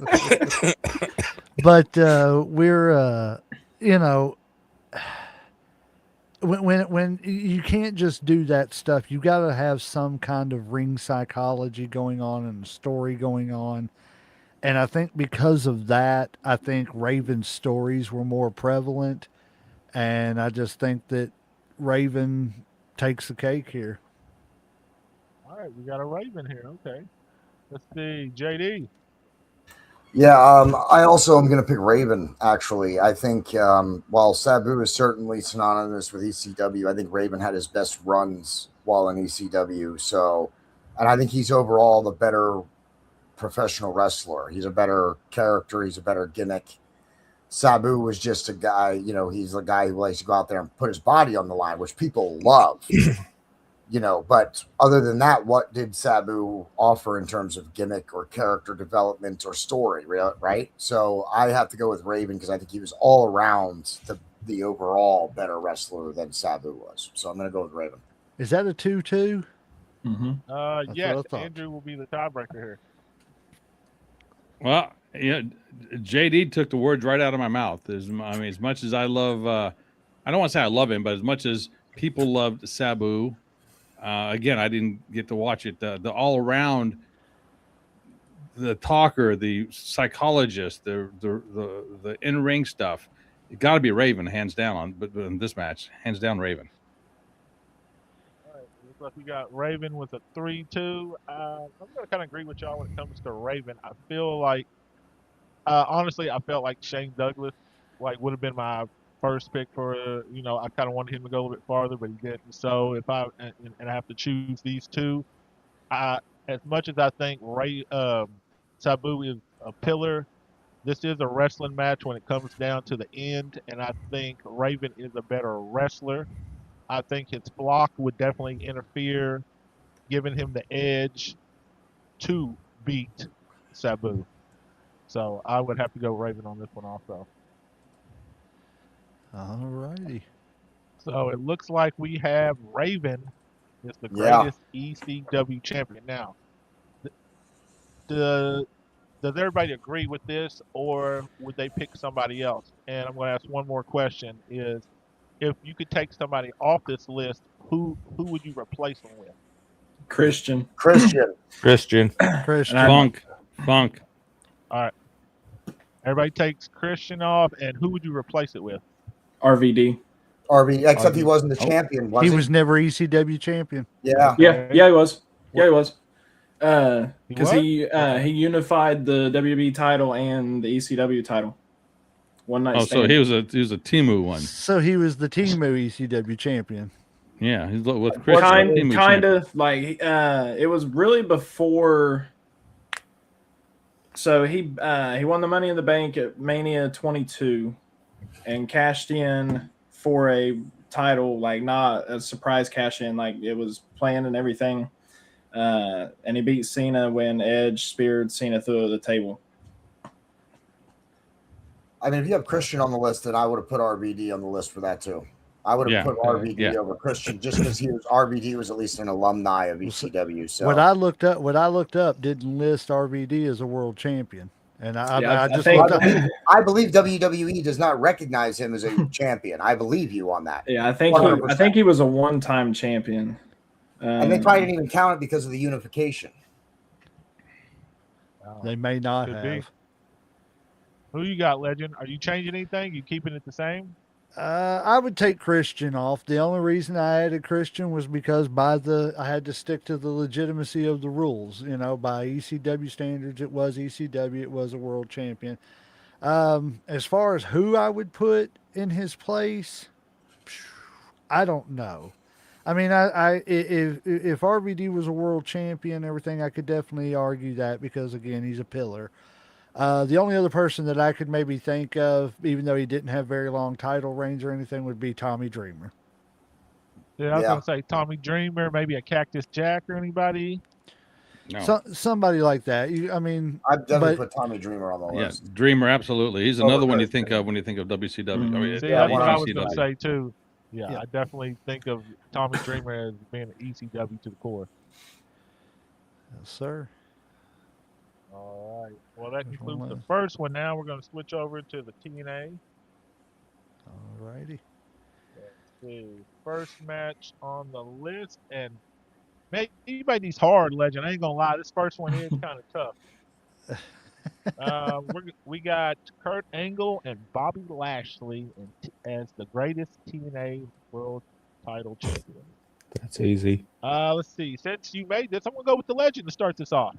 But when you can't just do that stuff, you got to have some kind of ring psychology going on and a story going on. And I think because of that, I think Raven's stories were more prevalent, and I just think that Raven takes the cake here. All right, we got a Raven here. Okay. Let's see. JD. Yeah, I also am going to pick Raven, actually. I think while Sabu is certainly synonymous with ECW, I think Raven had his best runs while in ECW. So, and I think he's overall the better professional wrestler. He's a better character, he's a better gimmick. Sabu was just a guy, he's the guy who likes to go out there and put his body on the line, which people love. But other than that, what did Sabu offer in terms of gimmick or character development or story, right? So I have to go with Raven because I think he was all around the overall better wrestler than Sabu was. So I'm going to go with Raven. Is that a 2-2? Mm-hmm. That's Yes, what I thought. Andrew will be the tiebreaker here. Well, JD took the words right out of my mouth. As much as I love, I don't want to say I love him, but as much as people loved Sabu, again, I didn't get to watch it. The all around, the talker, the psychologist, the in ring stuff, it got to be Raven, hands down. But in this match, hands down, Raven. All right, looks like we got Raven with a 3-2. I'm going to kind of agree with y'all when it comes to Raven. I feel like, honestly, I felt like Shane Douglas would have been my first pick for, I kind of wanted him to go a little bit farther, but he didn't. So if I have to choose these two, I, as much as I think Sabu is a pillar, this is a wrestling match when it comes down to the end, and I think Raven is a better wrestler. I think his block would definitely interfere, giving him the edge to beat Sabu. So I would have to go Raven on this one also. All righty. So it looks like we have Raven is the Yeah. greatest ECW champion. Now, the does everybody agree with this, or would they pick somebody else? And I'm going to ask one more question: is if you could take somebody off this list, who would you replace them with? Christian. Christian. Christian. Christian. Funk. All right, everybody takes Christian off, and who would you replace it with? RVD. Except he wasn't the champion, was He he? was never ECW champion. Yeah. Yeah, he was. Yeah, he was. He Because was? he unified the WB title and the ECW title. One night. Oh, so stand. he was a Timu one. So he was the Timu ECW champion. Yeah, he's with Christian. Timu kind champion. of like it was really before. So he won the Money in the Bank at Mania 22, and cashed in for a title, like not a surprise cash in, like it was planned and everything. And he beat Cena when Edge speared Cena through the table. I mean, if you have Christian on the list, then I would have put RVD on the list for that too. I would have put RVD over Christian just because RVD was at least an alumni of ECW. So what I looked up didn't list RVD as a world champion, and I believe WWE does not recognize him as a champion. I believe you on that. Yeah, I think he was a one-time champion, and they probably didn't even count it because of the unification. They may not Could have. be. Who you got, Legend? Are you changing anything? You keeping it the same? I would take Christian off. The only reason I added Christian was because I had to stick to the legitimacy of the rules. By ECW standards, it was ECW. It was a world champion. As far as who I would put in his place, I don't know. I mean, if RVD was a world champion, everything, I could definitely argue that because again, he's a pillar. The only other person that I could maybe think of, even though he didn't have very long title reigns or anything, would be Tommy Dreamer. Yeah, I was going to say Tommy Dreamer, maybe a Cactus Jack or anybody. No. Somebody like that. I'd definitely put Tommy Dreamer on the list. Yeah, Dreamer, absolutely. He's another one you think of when you think of WCW. Mm-hmm. I mean, See, that's what I was going to say too. Yeah, I definitely think of Tommy Dreamer as being an ECW to the core. Yes, sir. All right. Well, that concludes the first one. Now we're going to switch over to the TNA. All righty. see. First match on the list, and you made these hard, Legend. I ain't gonna lie, this first one is kind of tough. We got Kurt Angle and Bobby Lashley as the greatest TNA World Title Champion. That's easy. Let's see. Since you made this, I'm gonna go with the Legend to start this off.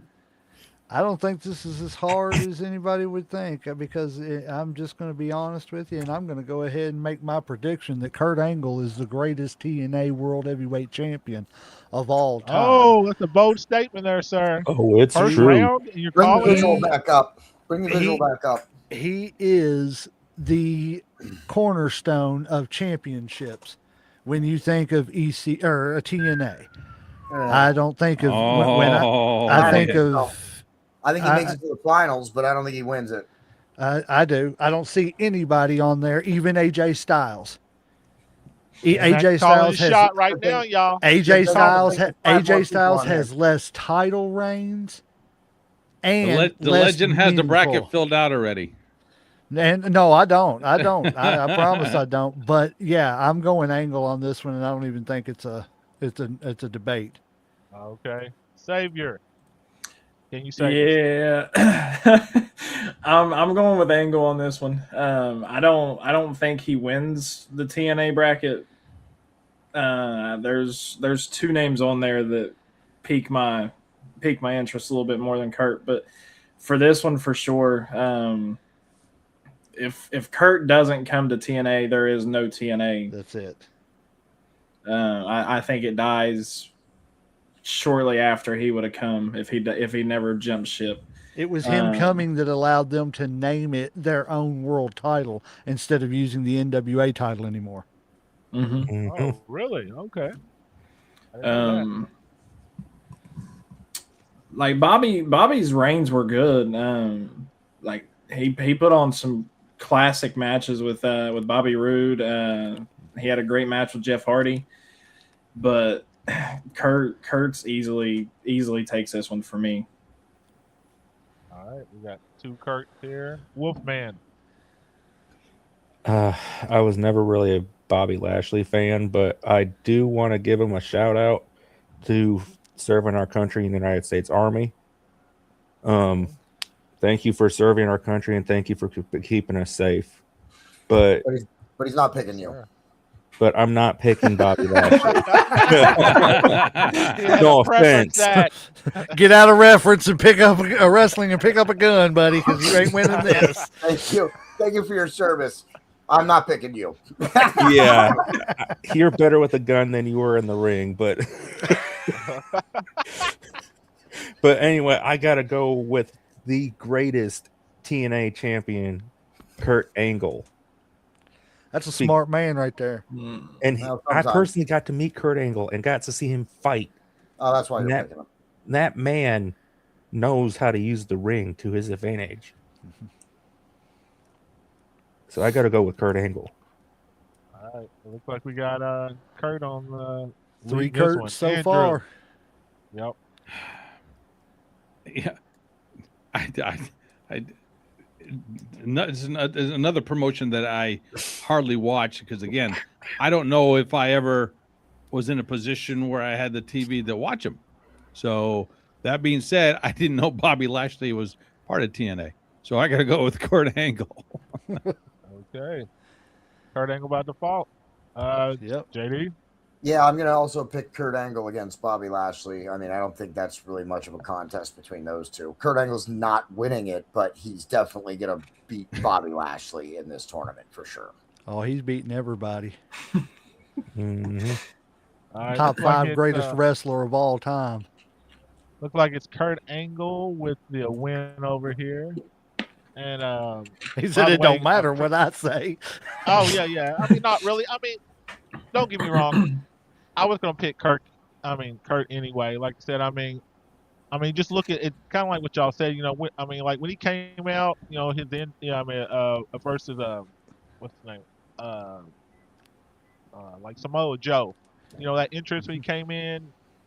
I don't think this is as hard as anybody would think because I'm just going to be honest with you, and I'm going to go ahead and make my prediction that Kurt Angle is the greatest TNA World Heavyweight Champion of all time. Oh, that's a bold statement there, sir. Oh, it's First true. round, and you're Bring the calling visual it. back up. Bring the visual back up. He is the cornerstone of championships when you think of EC or a TNA. I don't think of when I think of. I think he makes it to the finals, but I don't think he wins it. I do. I don't see anybody on there, even AJ Styles. AJ Styles has shot right now, y'all. AJ Styles has less title reigns, and The less Legend has the bracket meaningful. filled out already. And no, I don't. I promise I don't. But yeah, I'm going Angle on this one, and I don't even think it's a debate. Okay, Savior. Can you say? Yeah, I'm going with Angle on this one. I don't think he wins the TNA bracket. There's two names on there that pique my interest a little bit more than Kurt, but for this one for sure. If Kurt doesn't come to TNA, there is no TNA. That's it. I think it dies shortly after he would have come if he never jumped ship. It was him coming that allowed them to name it their own world title instead of using the NWA title anymore. Mm-hmm. Oh, really? Okay. I didn't know that. Like Bobby's reigns were good. Like he put on some classic matches with Bobby Roode. He had a great match with Jeff Hardy, but Kurt's easily takes this one for me. All right, we got two Kurts here. Wolfman. I was never really a Bobby Lashley fan, but I do want to give him a shout out to serving our country in the United States Army. Thank you for serving our country, and thank you for keeping us safe. But he's not picking you. But I'm not picking Bobby Lashley. No offense. Get out of reference and pick up a wrestling and pick up a gun, buddy, because you ain't winning this. Thank you for your service. I'm not picking you. Yeah, you're better with a gun than you were in the ring, but anyway, I gotta go with the greatest TNA champion, Kurt Angle. That's a smart man right there. And I personally got to meet Kurt Angle and got to see him fight. Oh, that's why you're picking him. That man knows how to use the ring to his advantage. So I got to go with Kurt Angle. All right. It looks like we got Kurt on the three Kurts so Andrew. far. Yep. Yeah. It's another promotion that I hardly watch because, again, I don't know if I ever was in a position where I had the TV to watch them. So that being said, I didn't know Bobby Lashley was part of TNA. So I got to go with Kurt Angle. Okay. Kurt Angle by default. Yep. JD? Yeah, I'm going to also pick Kurt Angle against Bobby Lashley. I mean, I don't think that's really much of a contest between those two. Kurt Angle's not winning it, but he's definitely going to beat Bobby Lashley in this tournament for sure. Oh, he's beating everybody. Mm-hmm. Right, Top 5 greatest wrestler of all time. Look like it's Kurt Angle with the win over here. And he said it don't matter what I say. Oh, yeah. I mean, not really. I mean, don't get me wrong. I was going to pick Kurt anyway. Like I said, I mean, just look at it, kind of like what y'all said. You know, like when he came out, you know, versus what's his name, like Samoa Joe. You know, that entrance when he came in,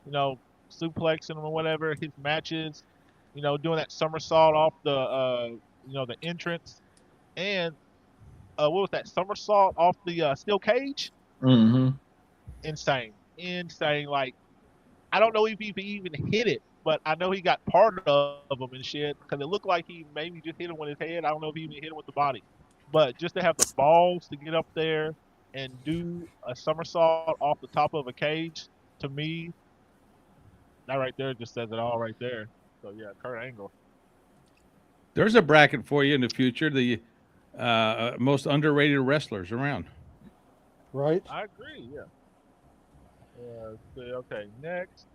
you know, suplexing him or whatever. His matches, you know, doing that somersault off the, the entrance, and what was that somersault off the steel cage? Mm-hmm. Insane. Like, I don't know if he even hit it, but I know he got part of him and shit because it looked like he maybe just hit him with his head. I don't know if he even hit him with the body, but just to have the balls to get up there and do a somersault off the top of a cage, to me, that right there just says it all right there. So yeah, Kurt Angle. There's a bracket for you in the future. The most underrated wrestlers around. Right? I agree. Yeah. Let's see. Okay, next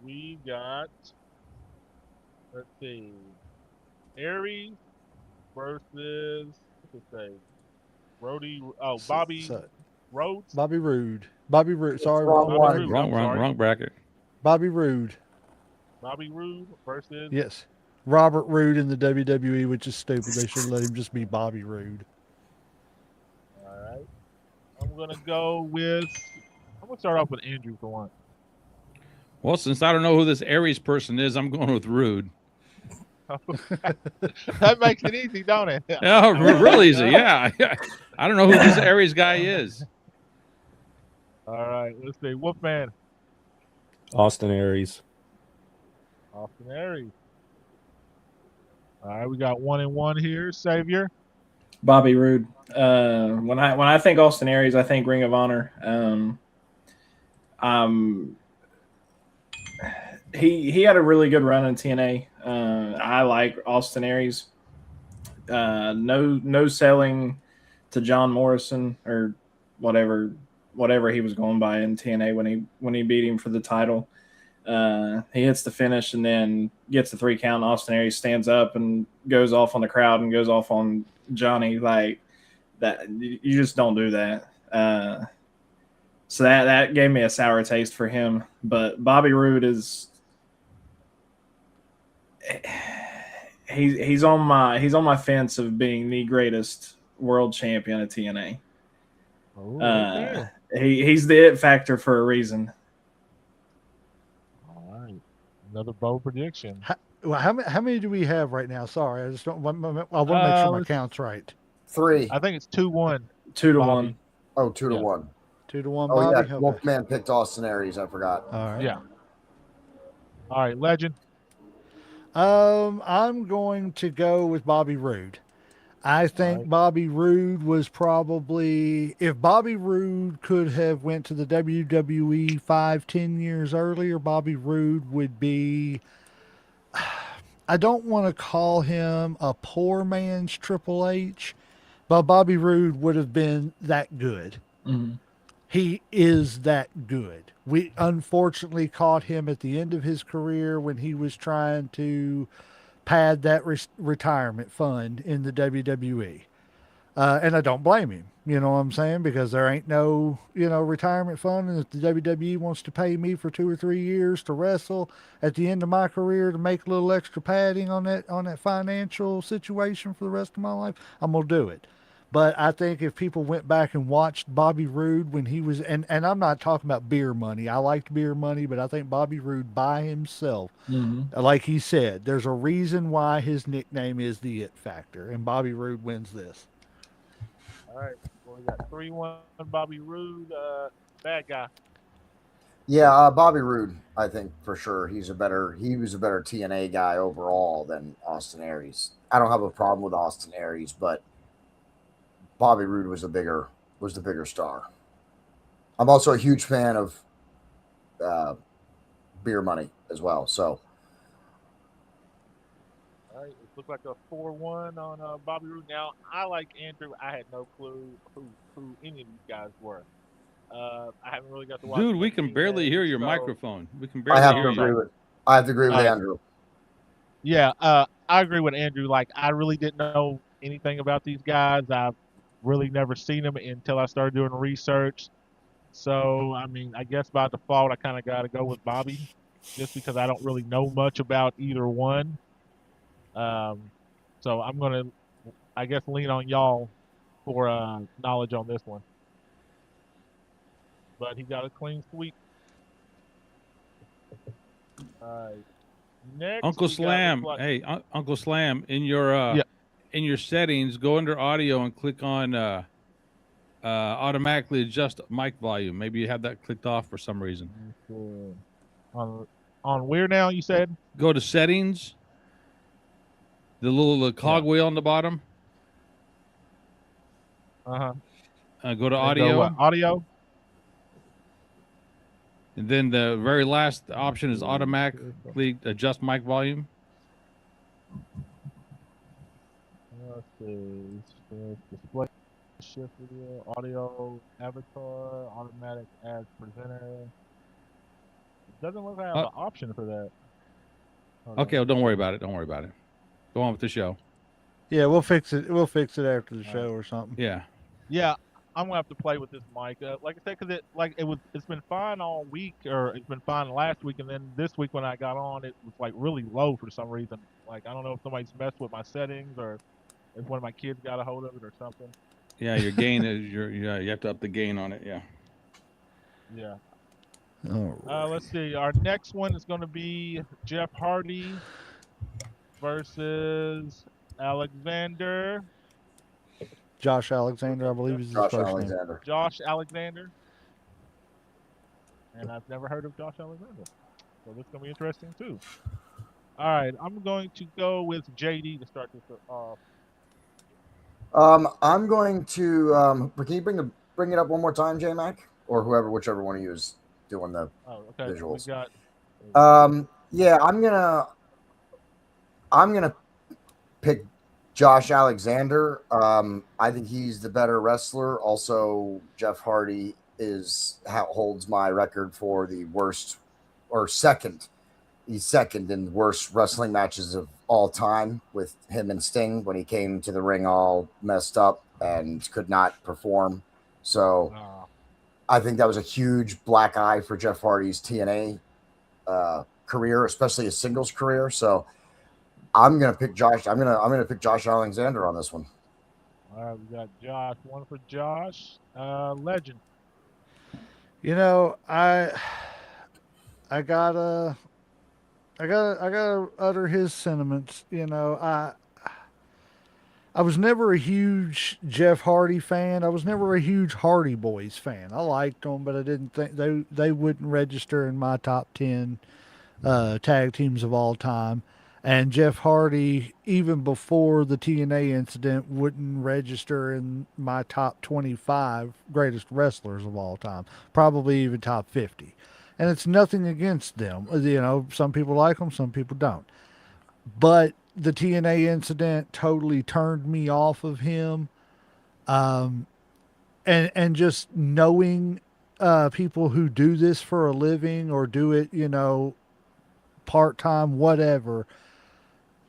we got. Let's see. Aries versus what's his name? Brody. Oh, Bobby So, Rhodes. Bobby Roode. Bobby Roode. Sorry, wrong wrong one. bracket. Roode. Wrong bracket. Bobby Roode. Bobby Roode versus. Yes. Robert Roode in the WWE, which is stupid. They should let him just be Bobby Roode. All right. I'm gonna go with. I'm gonna start off with Andrew for one. Well, since I don't know who this Aries person is, I'm going with Rude. That makes it easy, don't it? Yeah, real easy. Yeah. I don't know who this Aries guy is. All right. Let's see. Wolfman. Austin Aries. Austin Aries. All right. We got 1-1 here. Savior. Bobby Roode. When I think Austin Aries, I think Ring of Honor. He had a really good run in TNA. I like Austin Aries. No selling to John Morrison or whatever he was going by in TNA when he beat him for the title. He hits the finish and then gets the 3 count. Austin Aries stands up and goes off on the crowd and goes off on Johnny. Like that, you just don't do that. So that gave me a sour taste for him. But Bobby Roode is he's on my fence of being the greatest world champion of TNA. Oh, He's the it factor for a reason. all right. Another bold prediction. How many do we have right now? Sorry, I just don't. I want to make sure my count's right. 3. I think it's 2-1. 2-1. Oh, 2 to Yeah. 1. 2-1. Oh, Bobby. yeah. Okay. Wolfman picked Austin Aries. I forgot. All right. Yeah. All right, Legend. I'm going to go with Bobby Roode. I think right. Bobby Roode was probably, if Bobby Roode could have went to the WWE 5-10 years earlier, Bobby Roode would be, I don't want to call him a poor man's Triple H, but Bobby Roode would have been that good. Mm-hmm. He is that good. We unfortunately caught him at the end of his career when he was trying to pad that retirement fund in the WWE. And I don't blame him, you know what I'm saying? Because there ain't no, retirement fund. And if the WWE wants to pay me for 2 or 3 years to wrestle at the end of my career to make a little extra padding on that financial situation for the rest of my life, I'm going to do it. But I think if people went back and watched Bobby Roode when he was, and I'm not talking about beer money. I liked beer money, but I think Bobby Roode by himself, like he said, there's a reason why his nickname is the It Factor, and Bobby Roode wins this. All right. Well, we got 3-1 Bobby Roode. Bad guy. Yeah, Bobby Roode, I think for sure. He was a better TNA guy overall than Austin Aries. I don't have a problem with Austin Aries, but Bobby Roode was the bigger star. I'm also a huge fan of beer money as well. So, All right. It looks like a 4-1 on Bobby Roode. Now, I like Andrew. I had no clue who any of these guys were. I haven't really got to watch. Dude, we much can barely TNA, hear your so- microphone. We can I barely have hear to you. agree with All right. Andrew. Yeah, I agree with Andrew. Like, I really didn't know anything about these guys. I've really never seen them until I started doing research. So, I mean, I guess by default, I kind of got to go with Bobby, just because I don't really know much about either one. So I'm gonna, I guess, lean on y'all for knowledge on this one. But he got a clean sweep. All right. Next, Uncle we got Slam. looks like- Hey, Uncle Slam, in your Yeah. in your settings, go under audio and click on automatically adjust mic volume. Maybe you have that clicked off for some reason. Okay. On where now? You said. Go to settings. The little cogwheel on the bottom. Go to audio. Go what? Audio. And then the very last option is automatically adjust mic volume. Let's see. Display, shift video, audio, avatar, automatic ads presenter. It doesn't look like I have an option for that. Okay, well, don't worry about it. Don't worry about it. Go on with the show. Yeah, we'll fix it. We'll fix it after the show or something. Yeah. Yeah, I'm gonna have to play with this mic. Like I said, because it's been fine all week, or it's been fine last week, and then this week when I got on, it was like really low for some reason. Like I don't know if somebody's messed with my settings or if one of my kids got a hold of it or something. Yeah, your gain is you have to up the gain on it. Yeah. Yeah. All right. Let's see. Our next one is going to be Jeff Hardy versus Alexander. Josh Alexander, I believe is his Josh first Alexander. name. Josh Alexander. And I've never heard of Josh Alexander. So this is going to be interesting too. All right. I'm going to go with JD to start this off. I'm going to. Can you bring it up one more time, JMac, or whichever one of you is doing the visuals? We got. Yeah, I'm gonna pick Josh Alexander. I think he's the better wrestler. Also, Jeff Hardy holds my record for the worst or second. He's second in the worst wrestling matches of all time with him and Sting when he came to the ring all messed up and could not perform. So I think that was a huge black eye for Jeff Hardy's TNA career, especially his singles career. So I'm gonna pick Josh. I'm gonna pick Josh Alexander on this one. All right, we got Josh. One for Josh. Legend. You know, I gotta utter his sentiments. You know, I was never a huge Jeff Hardy fan. I was never a huge Hardy Boys fan. I liked them, but I didn't think they wouldn't register in my top 10 tag teams of all time. And Jeff Hardy, even before the TNA incident, wouldn't register in my top 25 greatest wrestlers of all time. Probably even top 50. And it's nothing against them. You know, some people like them, some people don't. But the TNA incident totally turned me off of him. And just knowing people who do this for a living or do it, you know, part-time, whatever,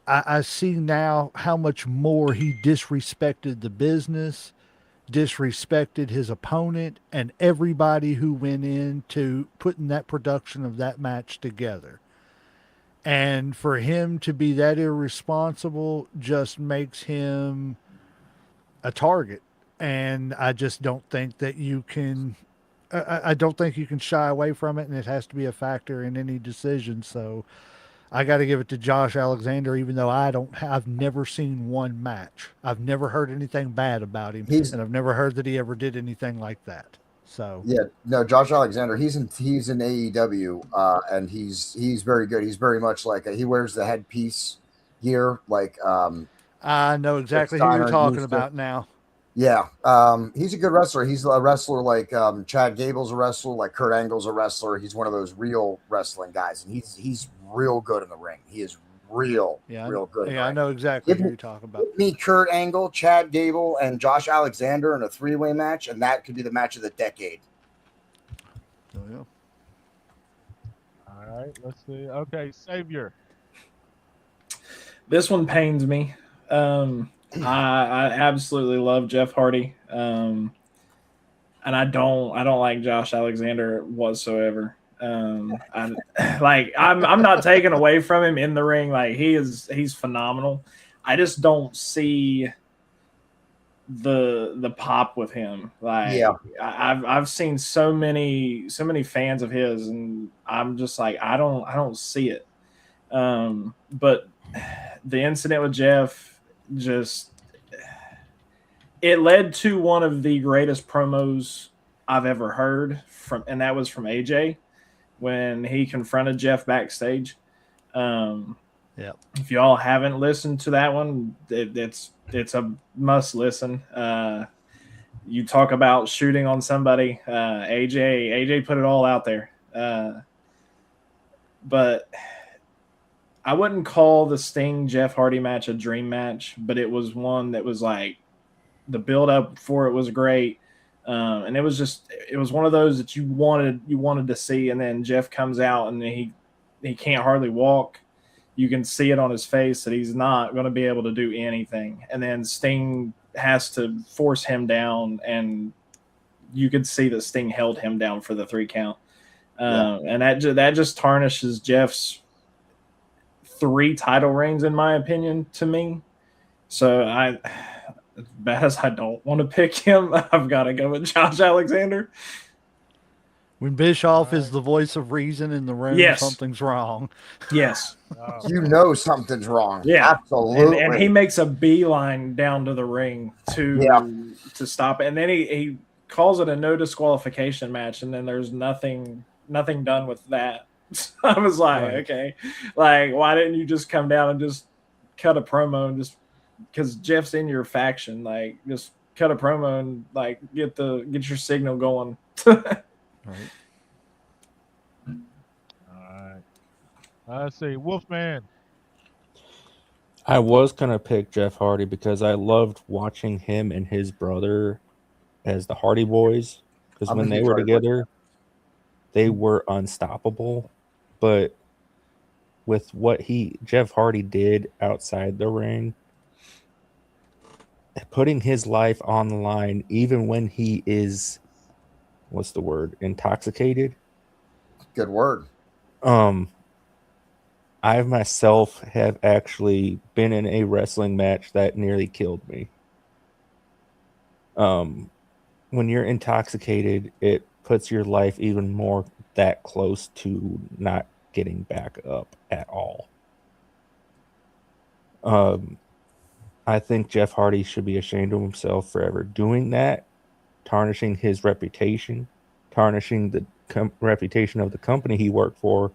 I see now how much more he disrespected the business, disrespected his opponent, and everybody who went into putting that production of that match together. And for him to be that irresponsible just makes him a target. And I just don't think that you can. I don't think you can shy away from it, and it has to be a factor in any decision. So I got to give it to Josh Alexander, even though I've never seen one match. I've never heard anything bad about him, and I've never heard that he ever did anything like that. So yeah, no, Josh Alexander, he's in AEW, and he's very good. He's very much like he wears the headpiece gear, like I know exactly who you're talking about now. Yeah, he's a good wrestler. He's a wrestler like Chad Gable's a wrestler, like Kurt Angle's a wrestler. He's one of those real wrestling guys, and he's real good in the ring. He is real good. Yeah, I know exactly who you're talking about. Give me Kurt Angle, Chad Gable, and Josh Alexander in a three-way match, and that could be the match of the decade. Oh, yeah. All right, let's see. Okay, Savior. This one pains me. I absolutely love Jeff Hardy, and I don't like Josh Alexander whatsoever. I'm not taking away from him in the ring. Like he's phenomenal. I just don't see the pop with him. Like yeah. I've seen so many fans of his, and I'm just like I don't see it. But the incident with Jeff, just it led to one of the greatest promos I've ever heard and that was from AJ when he confronted Jeff backstage. If y'all haven't listened to that one, it's a must listen. You talk about shooting on somebody. AJ put it all out there. But I wouldn't call the Sting Jeff Hardy match a dream match, but it was one that was like the build up for it was great. And it was one of those that you wanted to see. And then Jeff comes out and he can't hardly walk. You can see it on his face that he's not going to be able to do anything. And then Sting has to force him down, and you could see that Sting held him down for the 3 count. And that just tarnishes Jeff's 3 title reigns, in my opinion, to me. So as bad as I don't want to pick him, I've got to go with Josh Alexander. When Bischoff is the voice of reason in the room, Yes. something's wrong. Yes. You know something's wrong. Yeah. Absolutely. And he makes a beeline down to the ring to stop it. And then he calls it a no disqualification match, and then there's nothing done with that. I was like, okay, like, why didn't you just come down and just cut a promo and just, because Jeff's in your faction, like, just cut a promo and like get your signal going. Right. All right. Let's see. Wolfman. I was gonna pick Jeff Hardy because I loved watching him and his brother as the Hardy Boys. Because when they were together, they were unstoppable. But with what Jeff Hardy did outside the ring, putting his life on the line, even when he is, what's the word, intoxicated? Good word. I myself have actually been in a wrestling match that nearly killed me. When you're intoxicated, it puts your life even more that close to not getting back up at all. I think Jeff Hardy should be ashamed of himself for ever doing that, tarnishing his reputation, tarnishing the reputation of the company he worked for,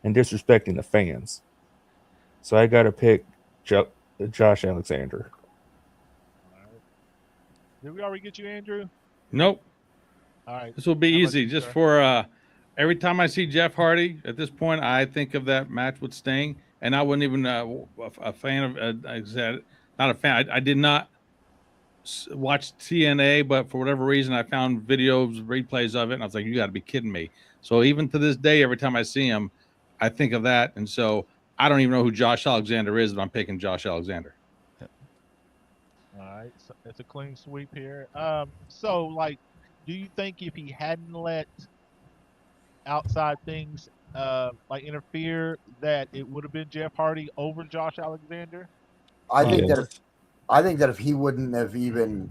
and disrespecting the fans. So I got to pick Josh Alexander. Did we already get you, Andrew? Nope. All right. This will be How about easy. you, Just sir? for every time I see Jeff Hardy at this point, I think of that match with Sting, and I wasn't even a fan of. Not a fan. I did not watch TNA, but for whatever reason, I found videos, replays of it, and I was like, "You got to be kidding me!" So even to this day, every time I see him, I think of that, and so I don't even know who Josh Alexander is, but I'm picking Josh Alexander. All right. So it's a clean sweep here. So, like, do you think if he hadn't let outside things like interfere, that it would have been Jeff Hardy over Josh Alexander? I think that if he wouldn't have even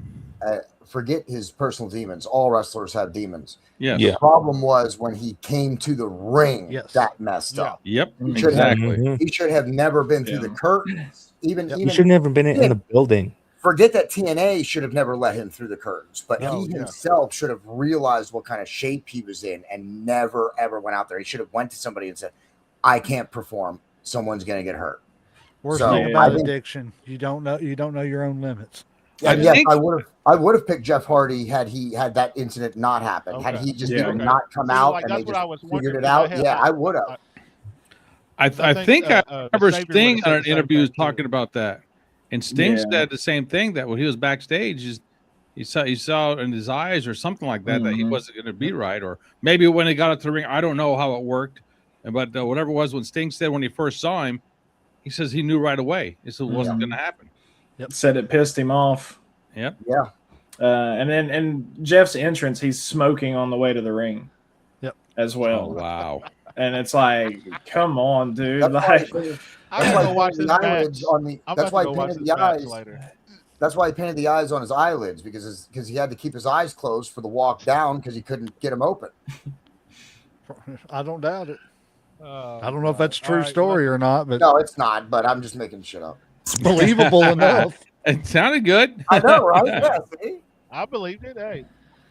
forget his personal demons, all wrestlers have demons. Yes. The problem was when he came to the ring, that messed up. Yep. He should Exactly. he should have never been through the curtains. Even He shouldn't have been in the building. Forget that TNA should have never let him through the curtains, but Oh, he yeah. himself should have realized what kind of shape he was in and never ever went out there. He should have went to somebody and said, "I can't perform. Someone's going to get hurt." Worst So, thing about I think- addiction, you don't know your own limits. And yes, I would have picked Jeff Hardy had that incident not happened. Had Okay. he just Yeah. even not come See, out like, and that's they what just I was figured wondering, it 'cause out, had, yeah, I would have. I think I remember Xavier Sting would've said on an the same interview thing, too. talking about that, and Sting Yeah. said the same thing, that when he was backstage, he saw in his eyes or something like that that he Mhm. wasn't going to be right, or maybe when he got up to the ring, I don't know how it worked, but whatever it was, when Sting said when he first saw him, he says he knew right away. He said it wasn't going to happen. Said it pissed him off. Yep. Yeah. And Jeff's entrance, he's smoking on the way to the ring. Yep. As Oh well. wow. And it's like, come on, dude. That's Like, why, I'm that's gonna why go he watch painted this the eyelids match. on the. I'm That's about why to he go watch painted this the match eyes. later. That's why he painted the eyes on his eyelids because he had to keep his eyes closed for the walk down because he couldn't get them open. I don't doubt it. Oh, I don't know if God. that's a true All right, story or not, but No, it's not. But I'm just making shit up. it's believable enough. It sounded good. I know, right? Yeah, see? I believed it. Hey,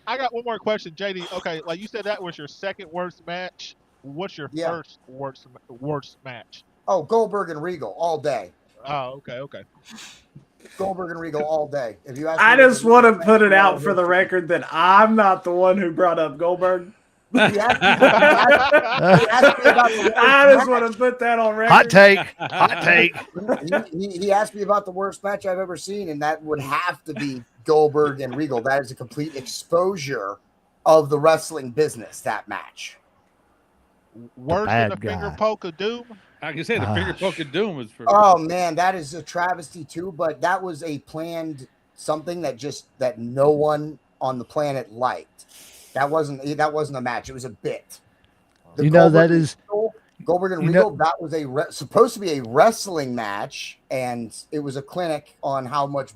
I got one more question, JD. Okay, like you said, that was your second worst match. What's your Yeah. first worst match? Oh, Goldberg and Regal all day. Oh, okay. Goldberg and Regal all day. If you ask I me what just the want to worst put match it of all out for the history- record that I'm not the one who brought up Goldberg. He asked me about the I worst just match. want to put that on record. Hot take. Hot take. He asked me about the worst match I've ever seen, and that would have to be Goldberg and Regal. That is a complete exposure of the wrestling business, that match. Worse than the bad finger guy. poke of doom. I can say the finger poke of doom was for. Oh man, that is a travesty too, but that was a planned something that no one on the planet liked. That wasn't a match, it was a bit. The You know, that and is- Goldberg and you know- Regal, that was supposed to be a wrestling match, and it was a clinic on how much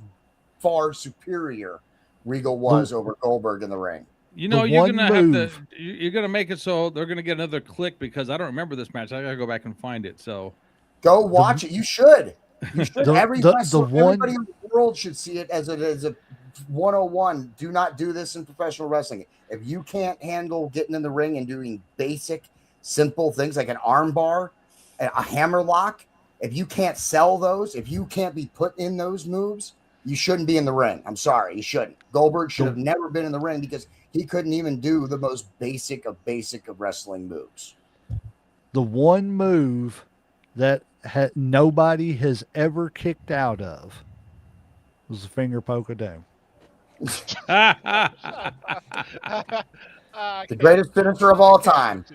far superior Regal was over Goldberg in the ring. You know, The you're one gonna have move- to. You're gonna make it so they're gonna get another click because I don't remember this match. I gotta go back and find it. So Go watch it. You should. You should. The- Every the wrestler, one- everybody in the world should see it as a 101. Do not do this in professional wrestling. If you can't handle getting in the ring and doing basic, simple things like an arm bar, a hammer lock, if you can't sell those, if you can't be put in those moves, you shouldn't be in the ring. I'm sorry, you shouldn't. Goldberg should have never been in the ring because he couldn't even do the most basic of wrestling moves. The one move that nobody has ever kicked out of was the finger poke of doom. The greatest finisher of all time.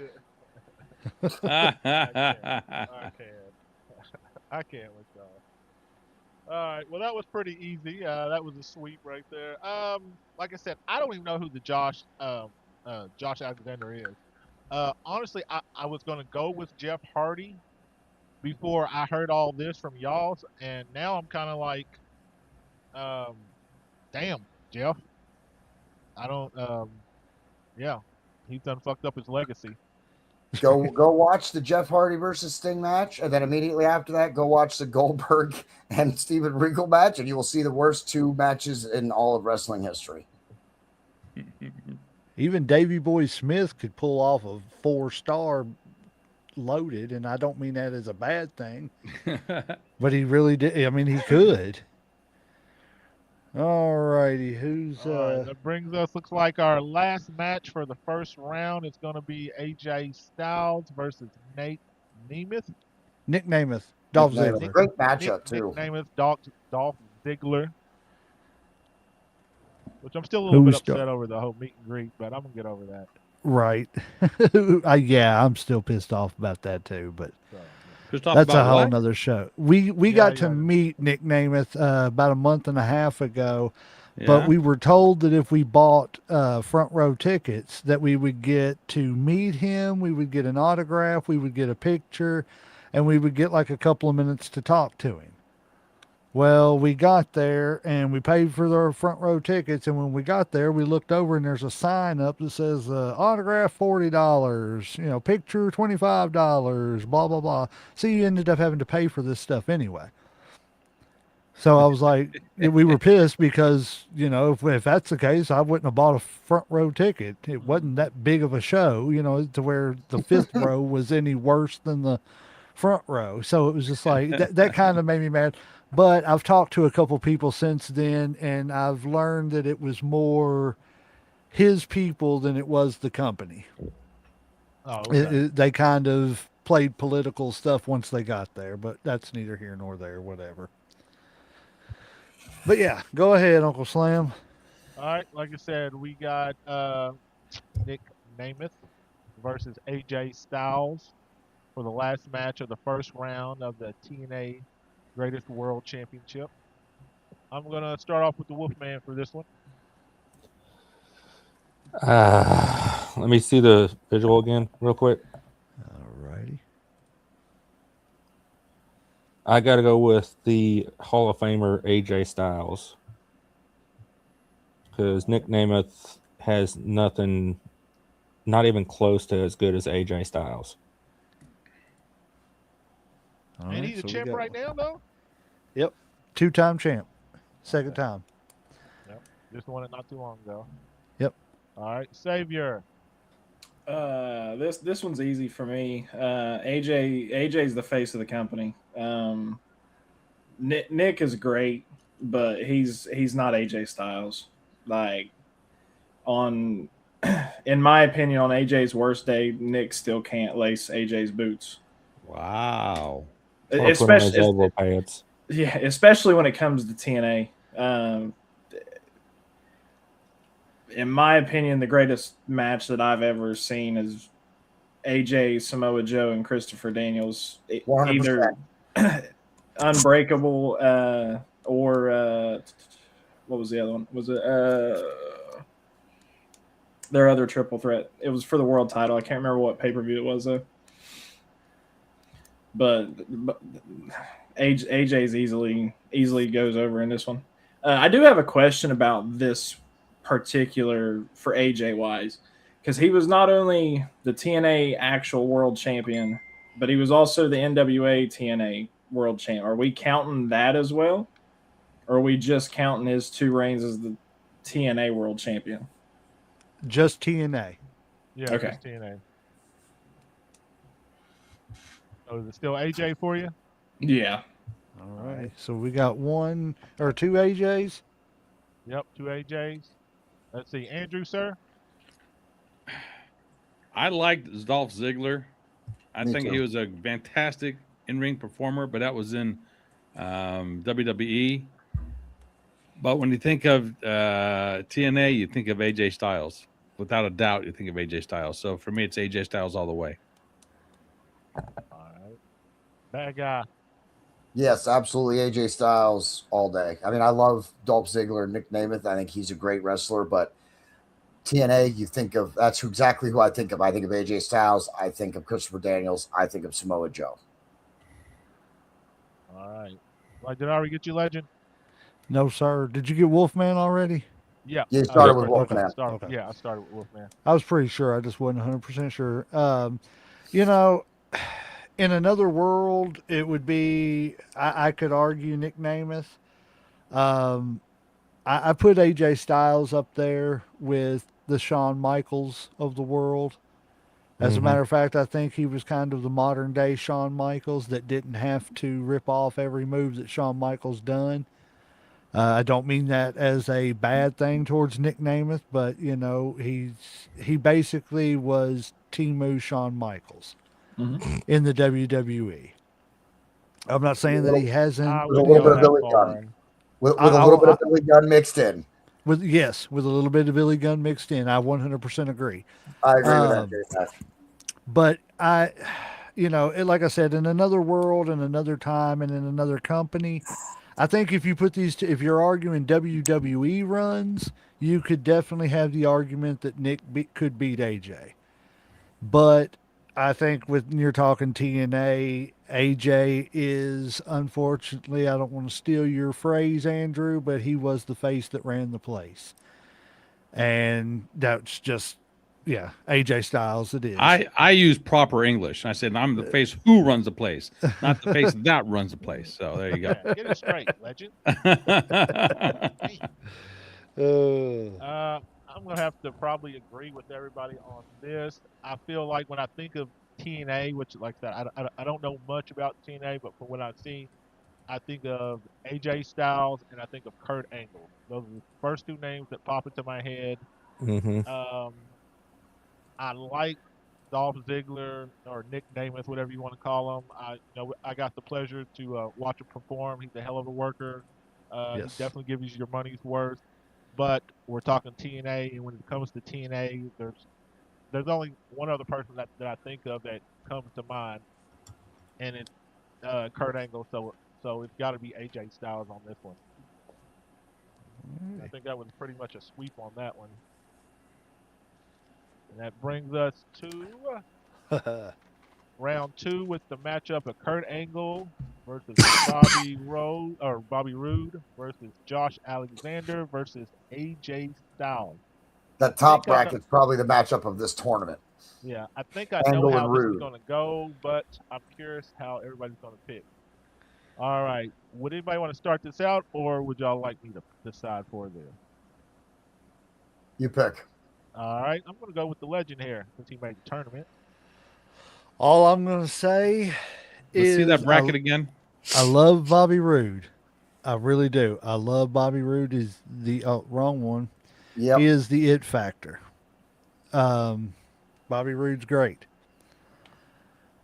I can't with y'all. All right. Well, that was pretty easy. That was a sweep right there. Like I said, I don't even know who the Josh Alexander is. Honestly, I was gonna go with Jeff Hardy before I heard all this from y'all, and now I'm kind of like, damn, Jeff. I don't. Yeah, he's done fucked up his legacy. Go watch the Jeff Hardy versus Sting match, and then immediately after that, go watch the Goldberg and Steven Regal match, and you will see the worst two matches in all of wrestling history. Even Davey Boy Smith could pull off a 4-star loaded, and I don't mean that as a bad thing, but he really did. I mean, he could. All righty, who's All right, that brings us. Looks like our last match for the first round is going to be AJ Styles versus Nate Nemeth. Nick Nemeth, Dolph It was a Ziggler. great matchup too. Nick Nemeth, Dolph Ziggler. Which I'm still a little bit upset over the whole meet and greet, but I'm gonna get over that. Right. Yeah, I'm still pissed off about that too, but Pissed off that's a about whole what? nother show. We got to meet Nick Nemeth about a month and a half ago, but Yeah. we were told that if we bought front row tickets that we would get to meet him, we would get an autograph, we would get a picture, and we would get like a couple of minutes to talk to him. Well, we got there and we paid for their front row tickets. And when we got there, we looked over and there's a sign up that says autograph $40, picture $25, blah, blah, blah. So you ended up having to pay for this stuff anyway. So I was like, we were pissed because, if that's the case, I wouldn't have bought a front row ticket. It wasn't that big of a show, to where the fifth row was any worse than the front row. So it was just like, that kind of made me mad. But I've talked to a couple people since then, and I've learned that it was more his people than it was the company. Oh, okay. They kind of played political stuff once they got there, but that's neither here nor there, whatever. But yeah, go ahead, Uncle Slam. All right, like I said, we got Nick Nemeth versus AJ Styles for the last match of the first round of the TNA Greatest World Championship. I'm gonna start off with the Wolfman for this one. Let me see the visual again real quick. All righty. I got to go with the Hall of Famer AJ Styles because Nick Nemeth has nothing, not even close to as good as AJ Styles. All And right, he's a so we champ got right now, though. Yep, 2-time champ. Second time. Yep. Just won it not too long ago. Yep. All right, Savior. This one's easy for me. AJ's the face of the company. Nick is great, but he's not AJ Styles. Like on, in my opinion, on AJ's worst day, Nick still can't lace AJ's boots. Wow. Or put on his Especially, elbow pads. yeah, especially when it comes to TNA. In my opinion, the greatest match that I've ever seen is AJ, Samoa Joe, and Christopher Daniels. 100%. Either Unbreakable or what was the other one? Was it their other triple threat? It was for the world title. I can't remember what pay-per-view it was though. But AJ's easily goes over in this one. I do have a question about this particular for AJ wise, because he was not only the TNA actual world champion, but he was also the NWA TNA world champ. Are we counting that as well? Or are we just counting his 2 reigns as the TNA world champion? Just TNA. Yeah, Okay. just TNA. So is it still AJ for you? Yeah. All right. So we got 1 or 2 AJs. Yep, 2 AJs. Let's see, Andrew, sir. I liked Dolph Ziggler. I Me think too. he was a fantastic in-ring performer, but that was in WWE. But when you think of TNA, you think of AJ Styles. Without a doubt, you think of AJ Styles. So for me, it's AJ Styles all the way. All right. Bad guy. Yes, absolutely. AJ Styles all day. I mean, I love Dolph Ziggler and Nick Namath. I think he's a great wrestler, but TNA, you think of that's exactly who I think of. I think of AJ Styles. I think of Christopher Daniels. I think of Samoa Joe. All right. Like, did I already get you, Legend? No, sir. Did you get Wolfman already? Yeah. You started with Okay. Wolfman. Okay. Yeah, I started with Wolfman. I was pretty sure. I just wasn't 100% sure. You know, in another world, it would be, I could argue Nick Namath. I put AJ Styles up there with the Shawn Michaels of the world. As a matter of fact, I think he was kind of the modern day Shawn Michaels that didn't have to rip off every move that Shawn Michaels done. I don't mean that as a bad thing towards Nick Namath, but you know he basically was Timu Shawn Michaels in the WWE. I'm not saying that he hasn't. I With a wouldn't little go bit of that Billy far. Gunn. With a little bit of Billy Gunn mixed in. With a little bit of Billy Gunn mixed in. I 100% agree. I agree with that, J-Mac. But like I said, in another world, in another time, and in another company, I think if you put these, if you're arguing WWE runs, you could definitely have the argument that Nick could beat AJ. But I think when you're talking TNA, AJ is unfortunately, I don't want to steal your phrase, Andrew, but he was the face that ran the place. And that's just, yeah, AJ Styles it is. I use proper English. I said I'm the face who runs the place, not the face that runs the place. So there you go. Yeah, get it straight, Legend. I'm gonna have to probably agree with everybody on this. I feel like when I think of TNA, which like that, I don't know much about TNA, but from what I've seen, I think of AJ Styles and I think of Kurt Angle. Those are the first 2 names that pop into my head. I like Dolph Ziggler or Nick Namath, whatever you want to call him. I got the pleasure to watch him perform. He's a hell of a worker. He definitely gives you your money's worth. But we're talking TNA, and when it comes to TNA, there's only one other person that I think of that comes to mind, and it's Kurt Angle. So it's got to be AJ Styles on this one. I think that was pretty much a sweep on that one. And that brings us to round 2 with the matchup of Kurt Angle versus Bobby Roode versus Josh Alexander versus AJ Styles. The top bracket's probably the matchup of this tournament. Yeah, I think I Angle know how and this is Roode. going to go, but I'm curious how everybody's going to pick. All right. Would anybody want to start this out, or would y'all like me to decide for this? You pick. All right. I'm going to go with the legend here since he made the tournament. All I'm going to say Let's see that is bracket again. I love Bobby Roode. I really do. I love Bobby Roode. Is the wrong one. Yep. He is the it factor. Bobby Roode's great.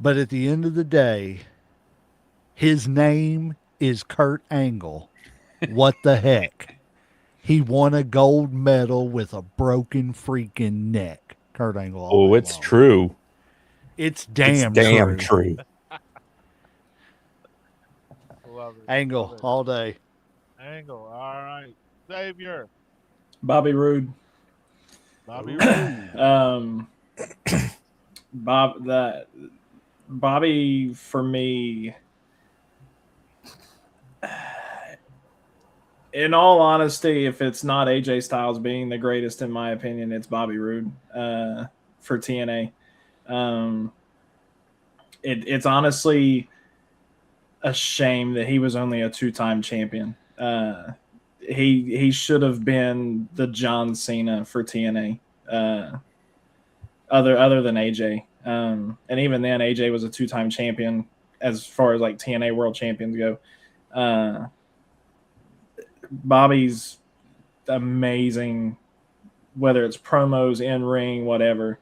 But at the end of the day, his name is Kurt Angle. What the heck? He won a gold medal with a broken freaking neck. Kurt Angle. all Oh, day it's long. true. It's It's damn, damn true. true. Love it. Angle Love it. all day. Angle. All right. Xavier. Bobby Roode. Bobby Roode. Bobby for me. In all honesty, if it's not AJ Styles being the greatest, in my opinion, it's Bobby Roode for TNA. It's honestly a shame that he was only a 2-time champion. He should have been the John Cena for TNA. Other than AJ, and even then, AJ was a 2-time champion as far as like TNA World Champions go. Bobby's amazing, whether it's promos, in ring, whatever.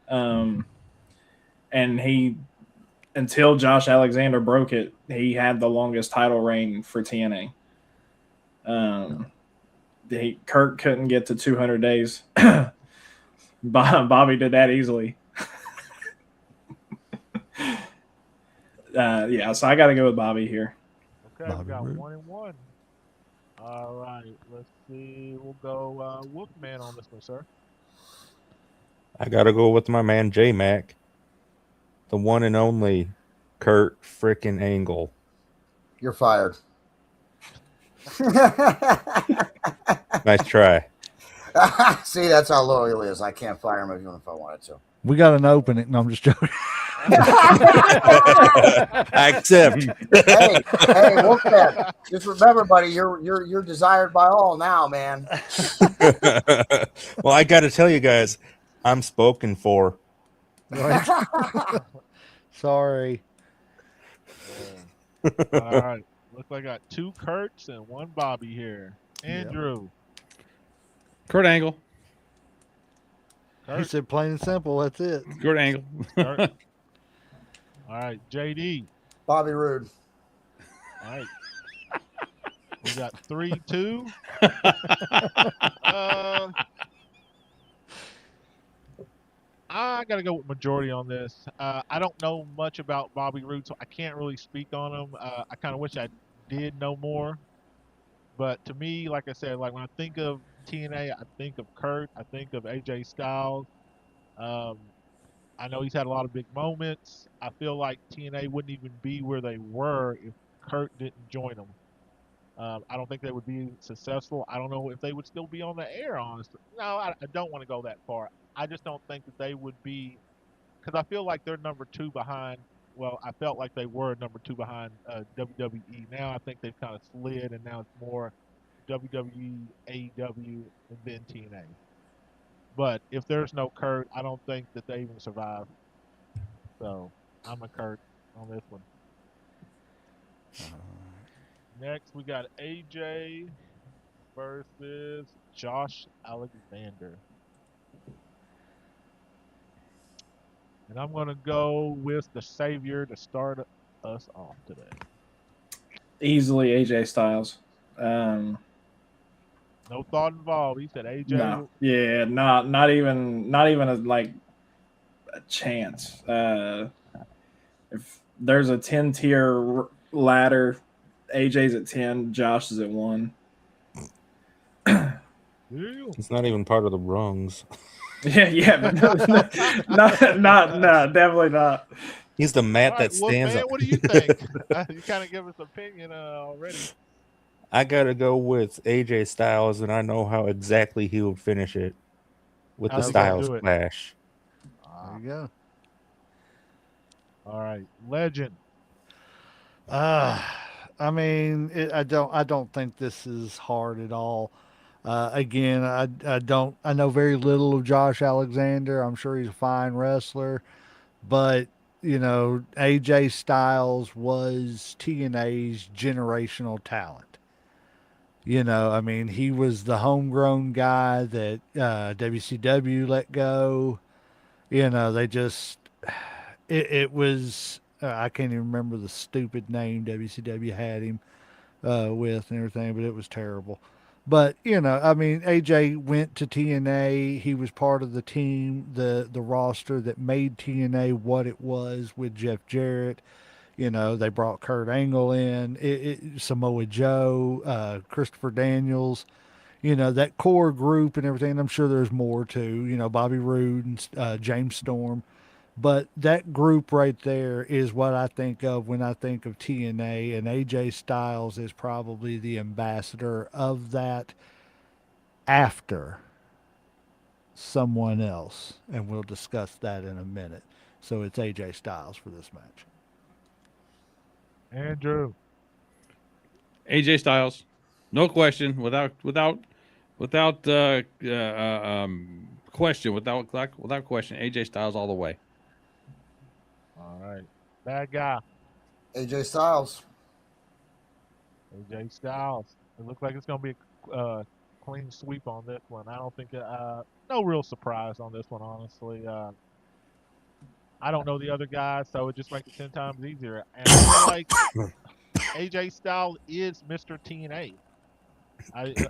And he, until Josh Alexander broke it, he had the longest title reign for TNA. Kurt couldn't get to 200 days. Bobby did that easily. Yeah, so I got to go with Bobby here. Okay, we Bobby got Roode. 1-1. All right, let's see. We'll go Wolfman on this one, sir. I gotta go with my man JMac, the one and only Kurt frickin' Angle. You're fired. Nice try. See, that's how loyal he is. I can't fire him even if I wanted to. We got an opening. No, I'm just joking. I accept. Hey, Wolfman, just remember, buddy, you're desired by all now, man. Well, I gotta tell you guys, I'm spoken for. Right? Sorry. All right, looks like I got 2 Kurts and 1 Bobby here. Andrew. Kurt Angle. He Kurt. said plain and simple. That's it. Kurt Angle. Kurt. All right, JD. Bobby Roode. All right. We got 3-2. I got to go with majority on this. I don't know much about Bobby Roode, so I can't really speak on him. I kind of wish I did know more. But to me, like I said, like when I think of TNA, I think of Kurt. I think of AJ Styles. I know he's had a lot of big moments. I feel like TNA wouldn't even be where they were if Kurt didn't join them. I don't think they would be successful. I don't know if they would still be on the air, honestly. No, I don't want to go that far. I just don't think that they would be, because I feel like they're number 2 behind. Well, I felt like they were number 2 behind WWE. Now I think they've kind of slid, and now it's more WWE, AEW, and then TNA. But if there's no Kurt, I don't think that they even survive. So I'm a Kurt on this one. Next, we got AJ versus Josh Alexander. And I'm going to go with the Savior to start us off today. Easily AJ Styles. No thought involved. He said AJ. No, yeah, not even a chance. If there's a 10-tier ladder, AJ's at 10, Josh is at 1. It's not even part of the rungs. Yeah, but no, definitely not. He's the mat All that right, stands man, up. what do you think? You kind of give us opinion already. I gotta go with AJ Styles, and I know how exactly he would finish it with the How's he gonna Styles do it? Clash. There you go. All right, Legend. I mean, I don't think this is hard at all. Again, I know very little of Josh Alexander. I'm sure he's a fine wrestler, but AJ Styles was TNA's generational talent. I mean, he was the homegrown guy that WCW let go. They just it was I can't even remember the stupid name WCW had him with and everything, but it was terrible. But I mean, AJ went to TNA. He was part of the team, the roster that made TNA what it was with Jeff Jarrett. They brought Kurt Angle in, Samoa Joe, Christopher Daniels. That core group and everything. I'm sure there's more too. Bobby Roode and James Storm. But that group right there is what I think of when I think of TNA, and AJ Styles is probably the ambassador of that after someone else. And we'll discuss that in a minute. So it's AJ Styles for this match. Andrew. AJ Styles, no question, without question, without question, AJ Styles all the way. All right. Bad guy. AJ Styles. AJ Styles. It looks like it's going to be a clean sweep on this one. I don't think no real surprise on this one, honestly. I don't know the other guys, so it just makes it 10 times easier. And I feel like AJ Styles is Mr. TNA. Kind